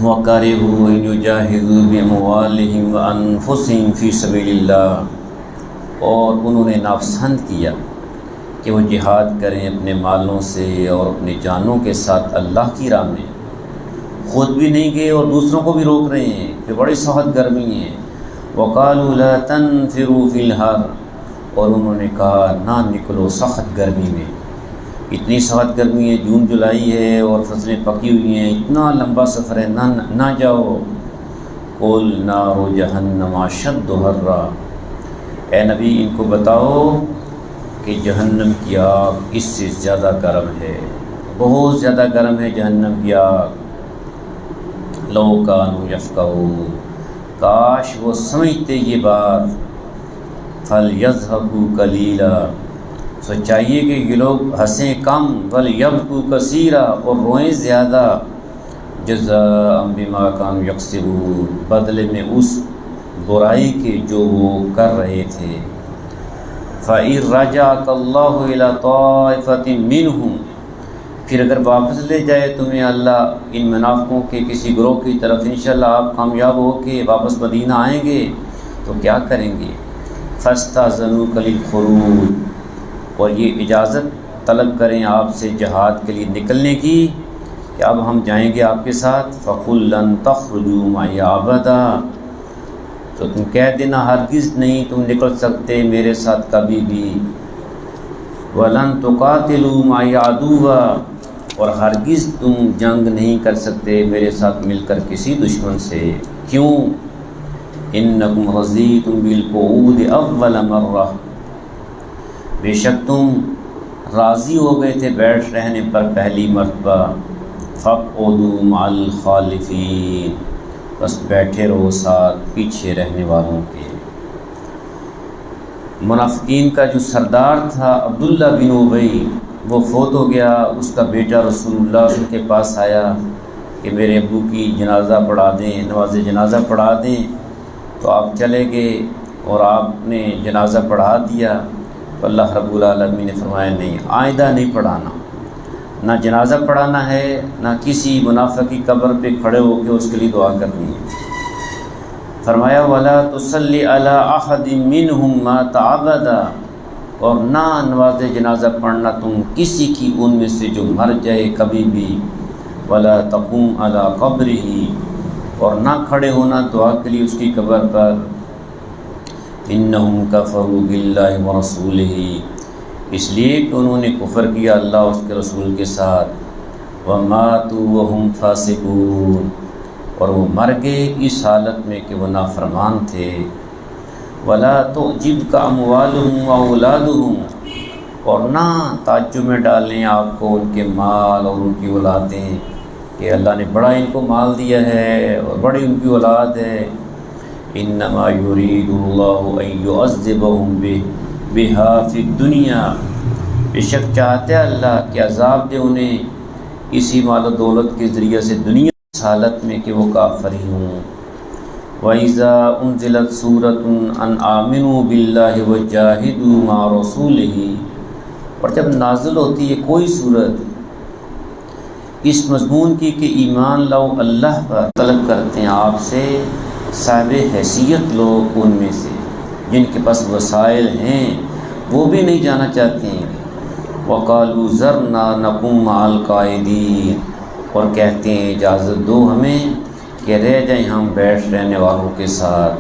وَكَرِهُوا أَن يُجَاهِدُوا بِأَمْوَالِهِمْ وَأَنفُسِهِمْ فِي سَبِيلِ اللَّهِ، اور انہوں نے ناپسند کیا کہ وہ جہاد کریں اپنے مالوں سے اور اپنی جانوں کے ساتھ اللہ کی راہ میں، خود بھی نہیں گئے اور دوسروں کو بھی روک رہے ہیں کہ بڑی سخت گرمی ہے۔ وَقَالُوا لَا تَنفِرُوا فِي الْحَرِّ، اور انہوں نے کہا نہ نکلو سخت گرمی میں، اتنی سخت گرمی ہے، جون جولائی ہے اور فصلیں پکی ہوئی ہیں، اتنا لمبا سفر ہے، نہ جاؤ۔ قُلْ نَارُ جَهَنَّمَ أَشَدُّ حَرًّا، اے نبی ان کو بتاؤ کہ جہنم کی آگ اس سے زیادہ گرم ہے، بہت زیادہ گرم ہے جہنم کی آگ۔ لَوْ كَانُوا يَفْقَهُونَ، کاش وہ سمجھتے یہ بات۔ فَلْيَضْحَكُوا قَلِيلًا، سو چاہیے کہ یہ لوگ ہنسیں کم، وَلْيَبْكُوا كَثِيرًا، اور روئیں زیادہ، جَزَاءً بِمَا كَانُوا يَكْسِبُونَ، بدلے میں اس برائی کے جو وہ کر رہے تھے۔ فَإِن رَجَعَكَ اللَّهُ إِلَىٰ طَائِفَةٍ مِّنْهُمْ، پھر اگر واپس لے جائے تمہیں اللہ ان منافقوں کے کسی گروہ کی طرف، انشاءاللہ آپ کامیاب ہو کے واپس مدینہ آئیں گے تو کیا کریں گے؟ فَاسْتَأْذَنُوكَ لِلْخُرُوجِ، اور یہ اجازت طلب کریں آپ سے جہاد کے لیے نکلنے کی کہ اب ہم جائیں گے آپ کے ساتھ۔ فَقُل لَّن تَخْرُجُوا مَعِيَ أَبَدًا، تو تم کہہ دینا ہرگز نہیں تم نکل سکتے میرے ساتھ کبھی بھی۔ وَلَن تُقَاتِلُوا مَعِيَ عَدُوًّا، اور ہرگز تم جنگ نہیں کر سکتے میرے ساتھ مل کر کسی دشمن سے۔ کیوں؟ اِنَّكُمْ رَضِيتُمْ بِالْقُعُودِ أَوَّلَ مَرَّةٍ، بے شک تم راضی ہو گئے تھے بیٹھ رہنے پر پہلی مرتبہ۔ فَاقْعُدُوا مَعَ الْخَالِفِينَ، بس بیٹھے رہو ساتھ پیچھے رہنے والوں کے۔ منافقین کا جو سردار تھا عبداللہ بن ابی، وہ فوت ہو گیا۔ اس کا بیٹا رسول اللہ صلی اللہ علیہ وسلم کے پاس آیا کہ میرے ابو کی جنازہ پڑھا دیں، نماز جنازہ پڑھا دیں، تو آپ چلے گئے اور آپ نے جنازہ پڑھا دیا، تو اللہ رب العالمین نے فرمایا نہیں، آئندہ نہیں پڑھانا، نہ جنازہ پڑھانا ہے، نہ کسی منافق کی قبر پہ کھڑے ہو کے اس کے لیے دعا کرنی ہے۔ فرمایا وَلَا تُصَلِّ عَلَىٰ أَحَدٍ مِّنْهُمْ مَاتَ أَبَدًا، اور نہ نماز جنازہ پڑھنا تم کسی کی ان میں سے جو مر جائے کبھی بھی۔ وَلَا تَقُمْ عَلَىٰ قَبْرِهِ، اور نہ کھڑے ہونا دعا کے لیے اس کی قبر پر۔ إِنَّهُمْ كَفَرُوا بِاللَّهِ وَرَسُولِهِ، اس لیے کہ انہوں نے کفر کیا اللہ اور اس کے رسول کے ساتھ۔ وَمَاتُوا وَهُمْ فَاسِقُونَ، اور وہ مر گئے اس حالت میں کہ وہ نافرمان تھے۔ وَلَا تُعْجِبْكَ أَمْوَالُهُمْ وَأَوْلَادُهُمْ، اور نہ تعجب میں ڈالیں آپ کو ان کے مال اور ان کی اولادیں کہ اللہ نے بڑا ان کو مال دیا ہے اور بڑی ان کی اولاد ہے۔ انما یرید اللہ ان یعذبہم بہا فی الدنیا، بے شک چاہتے اللہ کہ عذاب دے انہیں اسی مال و دولت کے ذریعے سے دنیا اس حالت میں کہ وہ کافر ہی ہوں۔ وَإِذَا أُنزِلَتْ سُورَةٌ أَنْ آمِنُوا بِاللَّهِ وَجَاهِدُوا مَعَ رَسُولِهِ، اور جب نازل ہوتی ہے کوئی صورت اس مضمون کی کہ ایمان لاؤ اللہ پر، طلب کرتے ہیں آپ سے صاحب حیثیت لوگ ان میں سے جن کے پاس وسائل ہیں، وہ بھی نہیں جانا چاہتے ہیں۔ وَقَالُوا ذَرْنَا نَكُن مَّعَ الْقَاعِدِينَ، اور کہتے ہیں اجازت دو ہمیں کہ رہ جائیں ہم بیٹھ رہنے والوں کے ساتھ،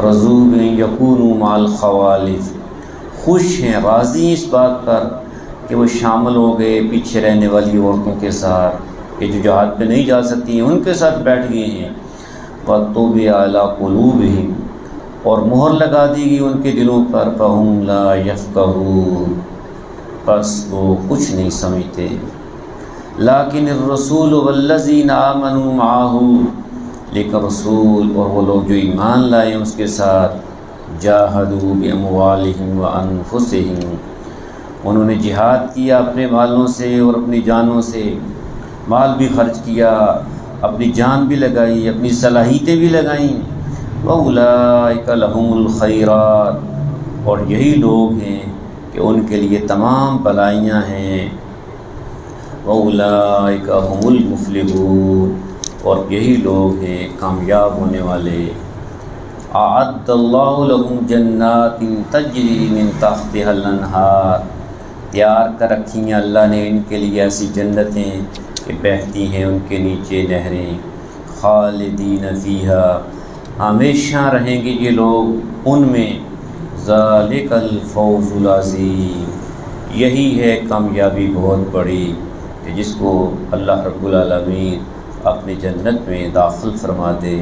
رضو بن یکونوا مع الخوالف، خوش ہیں راضی ہیں اس بات پر کہ وہ شامل ہو گئے پیچھے رہنے والی عورتوں کے ساتھ، کہ جو جہاد پہ نہیں جا سکتی ہیں ان کے ساتھ بیٹھ گئے ہیں۔ وَطُبِعَ عَلَىٰ قُلُوبِهِمْ، اور مہر لگا دی گئی ان کے دلوں پر، فَهُمْ لَا يَفْقَهُونَ، بس وہ کچھ نہیں سمجھتے۔ لیکن الرسول والذین آمنوا معه، لیکن رسول اور وہ لوگ جو ایمان لائے ہیں اس کے ساتھ، جاہدوا باموالہم وانفسہم، انہوں نے جہاد کیا اپنے مالوں سے اور اپنی جانوں سے، مال بھی خرچ کیا، اپنی جان بھی لگائی، اپنی صلاحیتیں بھی لگائیں۔ وَأُولَٰئِكَ لَهُمُ الْخَيْرَاتُ، اور یہی لوگ ہیں کہ ان کے لیے تمام بھلائیاں ہیں۔ وَأُولَٰئِكَ هُمُ الْمُفْلِحُونَ، اور یہی لوگ ہیں کامیاب ہونے والے۔ أَعَدَّ اللَّهُ لَهُمْ جَنَّاتٍ تَجْرِي مِن تَحْتِهَا الْأَنْهَارُ، تیار کر رکھی ہیں اللہ نے ان کے لیے ایسی جنتیں کہ بہتی ہیں ان کے نیچے نہریں، خالدین فیہا، ہمیشہ رہیں گے یہ لوگ ان میں، ذالک الفوز العظیم، یہی ہے کامیابی بہت بڑی کہ جس کو اللہ رب العالمین اپنی جنت میں داخل فرما دے۔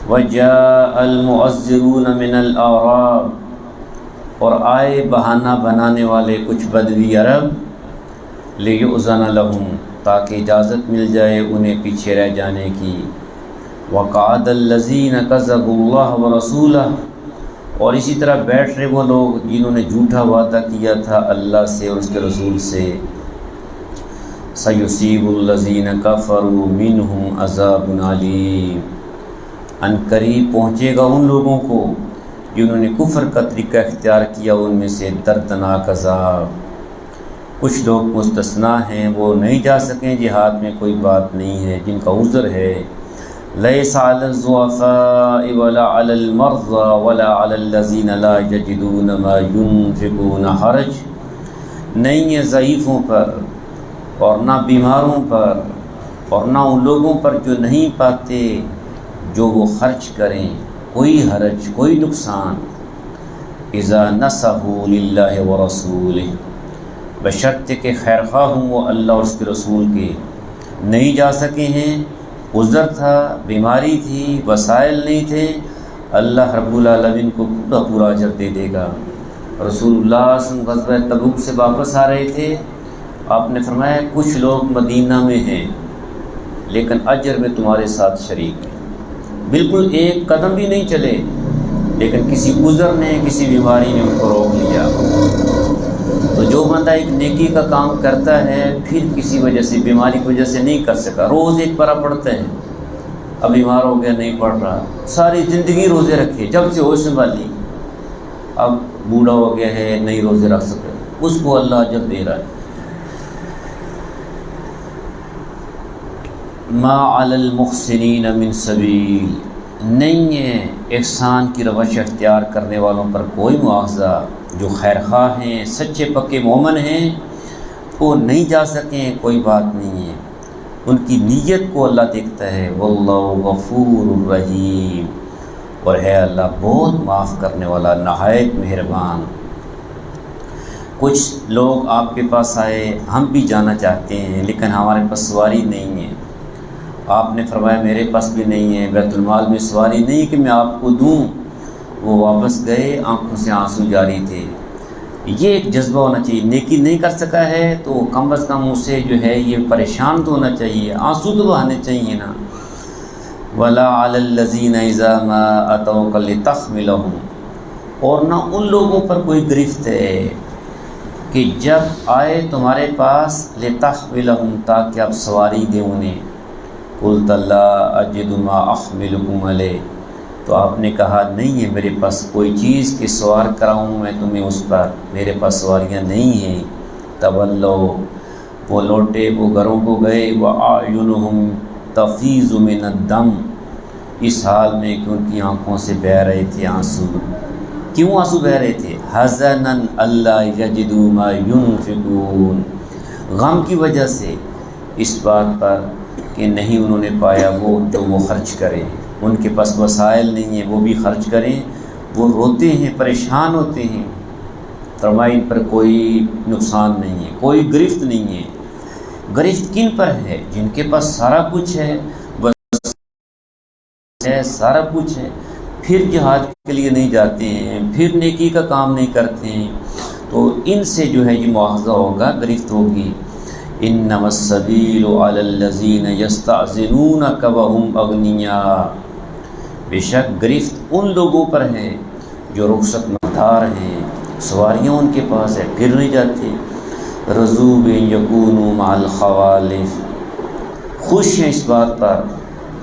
وَجَاءَ الْمُعَذِّرُونَ مِنَ الْأَعْرَابِ، اور آئے بہانہ بنانے والے کچھ بدوی عرب، لِيُؤْذَنَ لَهُمْ، تاکہ اجازت مل جائے انہیں پیچھے رہ جانے کی۔ وَقَعَدَ الَّذِينَ كَذَّبُوا اللَّهَ وَرَسُولَهُ، اور اسی طرح بیٹھ رہے وہ لوگ جنہوں نے جھوٹا وعدہ کیا تھا اللہ سے اور اس کے رسول سے۔ سَيُصِيبُ الَّذِينَ كَفَرُوا مِنْهُمْ عَذَابٌ عَلِيمٌ، ان قریب پہنچے گا ان لوگوں کو جنہوں نے کفر کا طریقہ اختیار کیا ان میں سے دردناک عذاب۔ کچھ لوگ مستثنا ہیں، وہ نہیں جا سکیں جہاد میں، کوئی بات نہیں ہے، جن کا عذر ہے۔ لیس علی الضعفاء ولا علی المرضى ولا علی الذین لا یجدون ما ينفقون حرج، نہیں ہے ضعیفوں پر اور نہ بیماروں پر اور نہ ان لوگوں پر جو نہیں پاتے جو وہ خرچ کریں، کوئی حرج، کوئی نقصان۔ اذا نصحوا للہ ورسولہ، بشرط کہ خیر خواہ ہوں وہ اللہ اور اس کے رسول کے، نہیں جا سکے ہیں، عذر تھا، بیماری تھی، وسائل نہیں تھے، اللہ رب العالمین کو پورا پورا اجر دے دے گا۔ رسول اللہ صلی اللہ علیہ وسلم غزوہ تبوک سے واپس آ رہے تھے، آپ نے فرمایا کچھ لوگ مدینہ میں ہیں لیکن اجر میں تمہارے ساتھ شریک ہیں، بالکل ایک قدم بھی نہیں چلے لیکن کسی عذر نے، کسی بیماری نے ان کو روک لیا۔ تو جو بندہ ایک نیکی کا کام کرتا ہے پھر کسی وجہ سے، بیماری کی وجہ سے نہیں کر سکا، روز ایک پارہ پڑھتا ہے، اب بیمار ہو گیا نہیں پڑھ رہا، ساری زندگی روزے رکھے جب سے ہوش سنبھالی، اب بوڑھا ہو گیا ہے نہیں روزے رکھ سکے، اس کو اللہ اجر دے رہا ہے۔ ما علی المحسنین من سبیل، نہیں ہے احسان کی روش اختیار کرنے والوں پر کوئی مواخذہ، جو خیر خواہ ہیں، سچے پکے مومن ہیں، وہ نہیں جا سکیں کوئی بات نہیں ہے، ان کی نیت کو اللہ دیکھتا ہے۔ واللہ غفور الرحیم، اور ہے اللہ بہت معاف کرنے والا، نہایت مہربان۔ کچھ لوگ آپ کے پاس آئے، ہم بھی جانا چاہتے ہیں لیکن ہمارے پاس سواری نہیں ہے، آپ نے فرمایا میرے پاس بھی نہیں ہے، بیت المال میں سواری نہیں کہ میں آپ کو دوں، وہ واپس گئے، آنکھوں سے آنسو جاری تھے۔ یہ ایک جذبہ ہونا چاہیے، نیکی نہیں کر سکا ہے تو کم از کم اسے جو ہے یہ پریشان تو ہونا چاہیے، آنسو تو بہانے چاہیے نا۔ وَلَا عَلَى الَّذِينَ إِذَا مَا أَتَوْكَ لِتَحْمِلَهُمْ، اور نہ ان لوگوں پر کوئی گرفت ہے کہ جب آئے تمہارے پاس لِتَحْمِلَهُمْ، تاکہ آپ سواری دیں انہیں، قُلْتَ لَا أَجِدُ مَا أَحْمِلُكُمْ عَلَيْهِ، تو آپ نے کہا نہیں ہے میرے پاس کوئی چیز کہ سوار کراؤں میں تمہیں اس پر، میرے پاس سواریاں نہیں ہیں۔ تولوا، وہ لوٹے، وہ گھروں کو گئے، وَأَعْيُنُهُمْ تَفِيضُ مِنَ الدَّمْ، اس حال میں کہ ان کی آنکھوں سے بہہ رہے تھے آنسو۔ کیوں آنسو بہہ رہے تھے؟ حَزَنًا أَلَّا يَجِدُوا مَا يُنْفِقُونَ، غم کی وجہ سے اس بات پر کہ نہیں انہوں نے پایا وہ خرچ کریں، ان کے پاس وسائل نہیں ہیں وہ بھی خرچ کریں، وہ روتے ہیں، پریشان ہوتے ہیں۔ فرمایا ان پر کوئی نقصان نہیں ہے، کوئی گرفت نہیں ہے۔ گرفت کن پر ہے؟ جن کے پاس سارا کچھ ہے، بس ہے، سارا کچھ ہے، پھر جہاد کے لیے نہیں جاتے ہیں، پھر نیکی کا کام نہیں کرتے ہیں، تو ان سے جو ہے یہ مواخذہ ہوگا، گرفت ہوگی۔ انما السبیل علی الذین یستأذنونک وهم اغنیاء، بے شک گرفت ان لوگوں پر ہے جو رخصت مدار ہیں، سواریاں ان کے پاس ہے، پھر نہیں جاتے۔ رضوا بان یکونوا مع الخوالف، خوش ہیں اس بات پر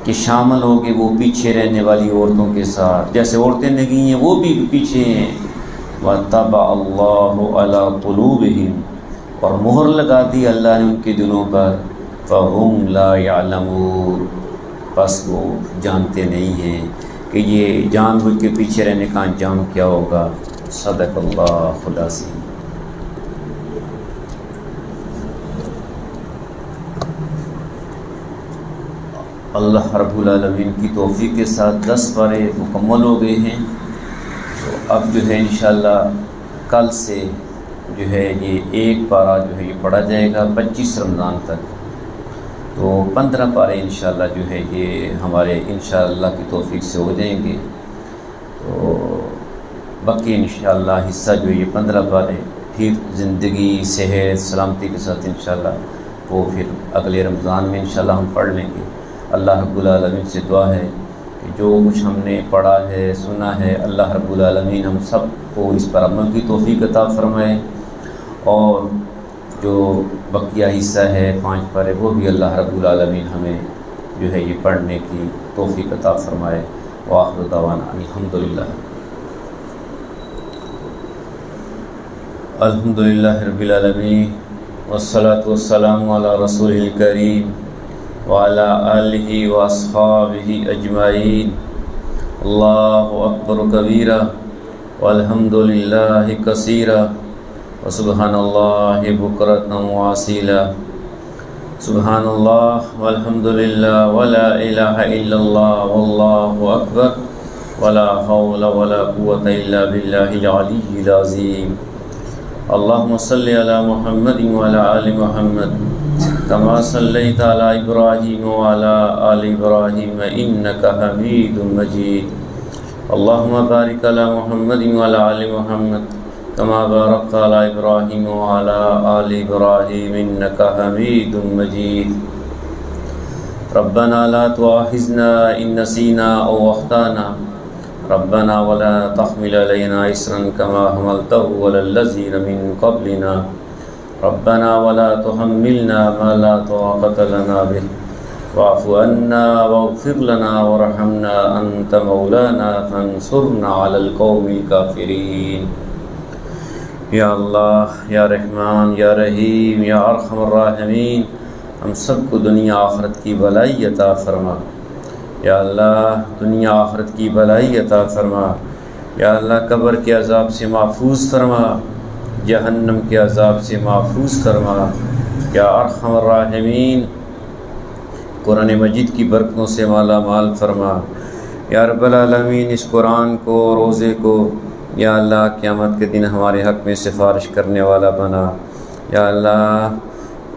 کہ شامل ہو گے وہ پیچھے رہنے والی عورتوں کے ساتھ، جیسے عورتیں نگی ہیں وہ بھی پیچھے ہیں۔ وَطَبَعَ اللَّهُ عَلَىٰ قُلُوبِهِمْ، اور مہر لگا دی اللہ نے ان کے دلوں پر، فَهُمْ لَا يَعْلَمُونَ، بس وہ جانتے نہیں ہیں کہ یہ جان بوجھ کے پیچھے رہنے کا انجام کیا ہوگا۔ صدق اللہ العظیم۔ اللہ رب العالمین کی توفیق کے ساتھ 10 پارے مکمل ہو گئے ہیں، تو اب جو ہے انشاءاللہ کل سے جو ہے یہ ایک پارہ جو ہے یہ پڑھا جائے گا 25 رمضان تک، تو 15 پارے انشاءاللہ جو ہے یہ ہمارے انشاءاللہ کی توفیق سے ہو جائیں گے، تو باقی انشاءاللہ حصہ جو ہے یہ 15 پارے پھر زندگی صحت سلامتی کے ساتھ انشاءاللہ وہ پھر اگلے رمضان میں انشاءاللہ ہم پڑھ لیں گے۔ اللہ رب العالمین سے دعا ہے کہ جو کچھ ہم نے پڑھا ہے سنا ہے، اللہ رب العالمین ہم سب کو اس پر عمل کی توفیق عطا فرمائے، اور جو بقیہ حصہ ہے 5 پارے وہ بھی اللہ رب العالمین ہمیں جو ہے یہ پڑھنے کی توفیق عطا فرمائے۔ وآخر دعوانا الحمدللہ الحمدللہ رب العالمین، والصلاة والسلام علی رسول الکریم وعلی آلہ واصحابہ اجمعین۔ اللہ اکبر کبیرہ والحمدللہ کثیرہ وسبحان اللہ بکرۃ واسیلہ۔ سبحان اللہ والحمدللہ ولا الہ الا اللہ واللہ اکبر ولا حول ولا قوۃ الا باللہ العلی العظیم۔ اللہم صلی علی محمد وعلی آل محمد کما صلیت علی ابراہیم وعلی آل ابراہیم انک حمید مجید۔ اللہم بارک علی محمد وعلی آل محمد کما بارکت علی ابراہیم وعلی آل ابراہیم انک حمید مجید۔ ربنا لا تؤاخذنا ان نسینا او اخطأنا ربنا ولا تحمل علينا إصرا كما حملته على الذين من قبلنا ربنا ولا تحملنا ما لا طاقة لنا به واعف عنا واغفر لنا وارحمنا أنت مولانا فانصرنا على القوم الكافرين۔ یا اللہ، یا رحمان، یا رحیم، یا ارحم الراحمین، ہم سب کو دنیا آخرت کی بھلائی عطا فرما۔ یا اللہ دنیا آخرت کی بھلائی عطا فرما۔ یا اللہ قبر کے عذاب سے محفوظ فرما، جہنم کے عذاب سے محفوظ فرما۔ یا ارحم الراحمین قرآن مجید کی برکتوں سے مالا مال فرما۔ یا رب العالمین اس قرآن کو، روزے کو یا اللہ قیامت کے دن ہمارے حق میں سفارش کرنے والا بنا۔ یا اللہ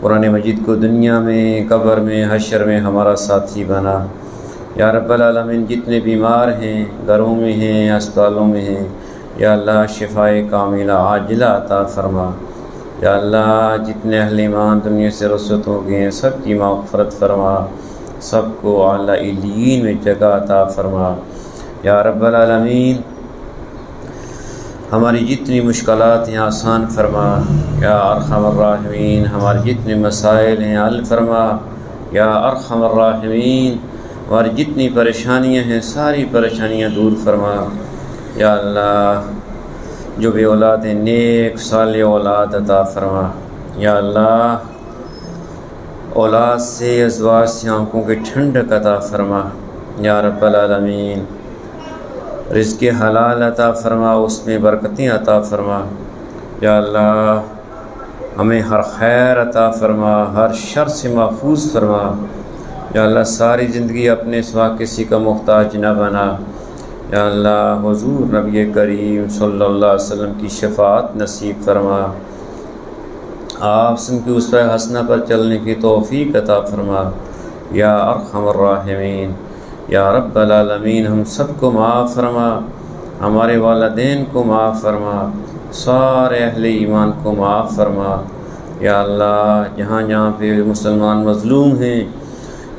قرآن مجید کو دنیا میں، قبر میں، حشر میں ہمارا ساتھی بنا۔ یا رب العالمین جتنے بیمار ہیں، گھروں میں ہیں، اسپتالوں میں ہیں، یا اللہ شفائے کاملہ عاجلہ عطا فرما۔ یا اللہ جتنے اہل ایمان دنیا سے رخصت ہو گئے ہیں سب کی مغفرت فرما، سب کو اعلیٰ علیین میں جگہ عطا فرما۔ یا رب العالمین ہماری جتنی مشکلات ہیں آسان فرما۔ یا ارحم الراحمین ہمارے جتنے مسائل ہیں حل فرما۔ یا ارحم الراحمین ہماری جتنی پریشانیاں ہیں ساری پریشانیاں دور فرما۔ یا اللہ جو بے اولاد ہیں نیک صالح اولاد عطا فرما۔ یا اللہ اولاد سے، ازواج سے آنکھوں کے ٹھنڈک عطا فرما۔ یا رب العالمین رزق حلال عطا فرما، اس میں برکتیں عطا فرما۔ یا اللہ ہمیں ہر خیر عطا فرما، ہر شر سے محفوظ فرما۔ یا اللہ ساری زندگی اپنے سوا کسی کا محتاج نہ بنا۔ یا اللہ حضور نبی کریم صلی اللہ علیہ وسلم کی شفاعت نصیب فرما، آپ سن کی اسوہ حسنہ پر چلنے کی توفیق عطا فرما۔ یا ارحم الراحمین، یا رب العالمین، ہم سب کو معاف فرما، ہمارے والدین کو معاف فرما، سارے اہل ایمان کو معاف فرما۔ یا اللہ جہاں جہاں پہ مسلمان مظلوم ہیں،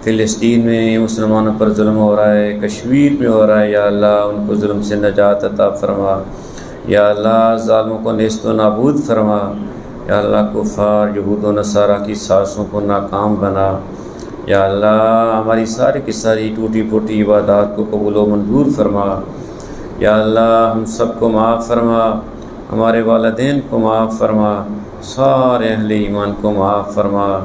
فلسطین میں مسلمانوں پر ظلم ہو رہا ہے، کشمیر میں ہو رہا ہے، یا اللہ ان کو ظلم سے نجات عطا فرما۔ یا اللہ ظالموں کو نیست و نابود فرما۔ یا اللہ کفار یہود و نصارہ کی سازشوں کو ناکام بنا۔ یا اللہ ہماری ساری کی ساری ٹوٹی پھوٹی عبادات کو قبول و منظور فرما۔ یا اللہ ہم سب کو معاف فرما، ہمارے والدین کو معاف فرما، سارے اہل ایمان کو معاف فرما۔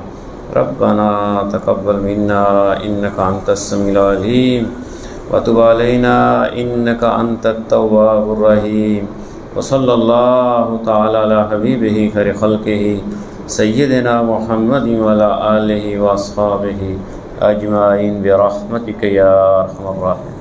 ربنا تقبل منا انک انت السمیع العلیم وتب علینا انک انت التواب الرحیم، وصلی اللہ تعالی علی حبیبہ خیر خلقہ سیدنا محمد وعلی آلہ واصحابہ اجمعین برحمتک یا ارحم الراحمین۔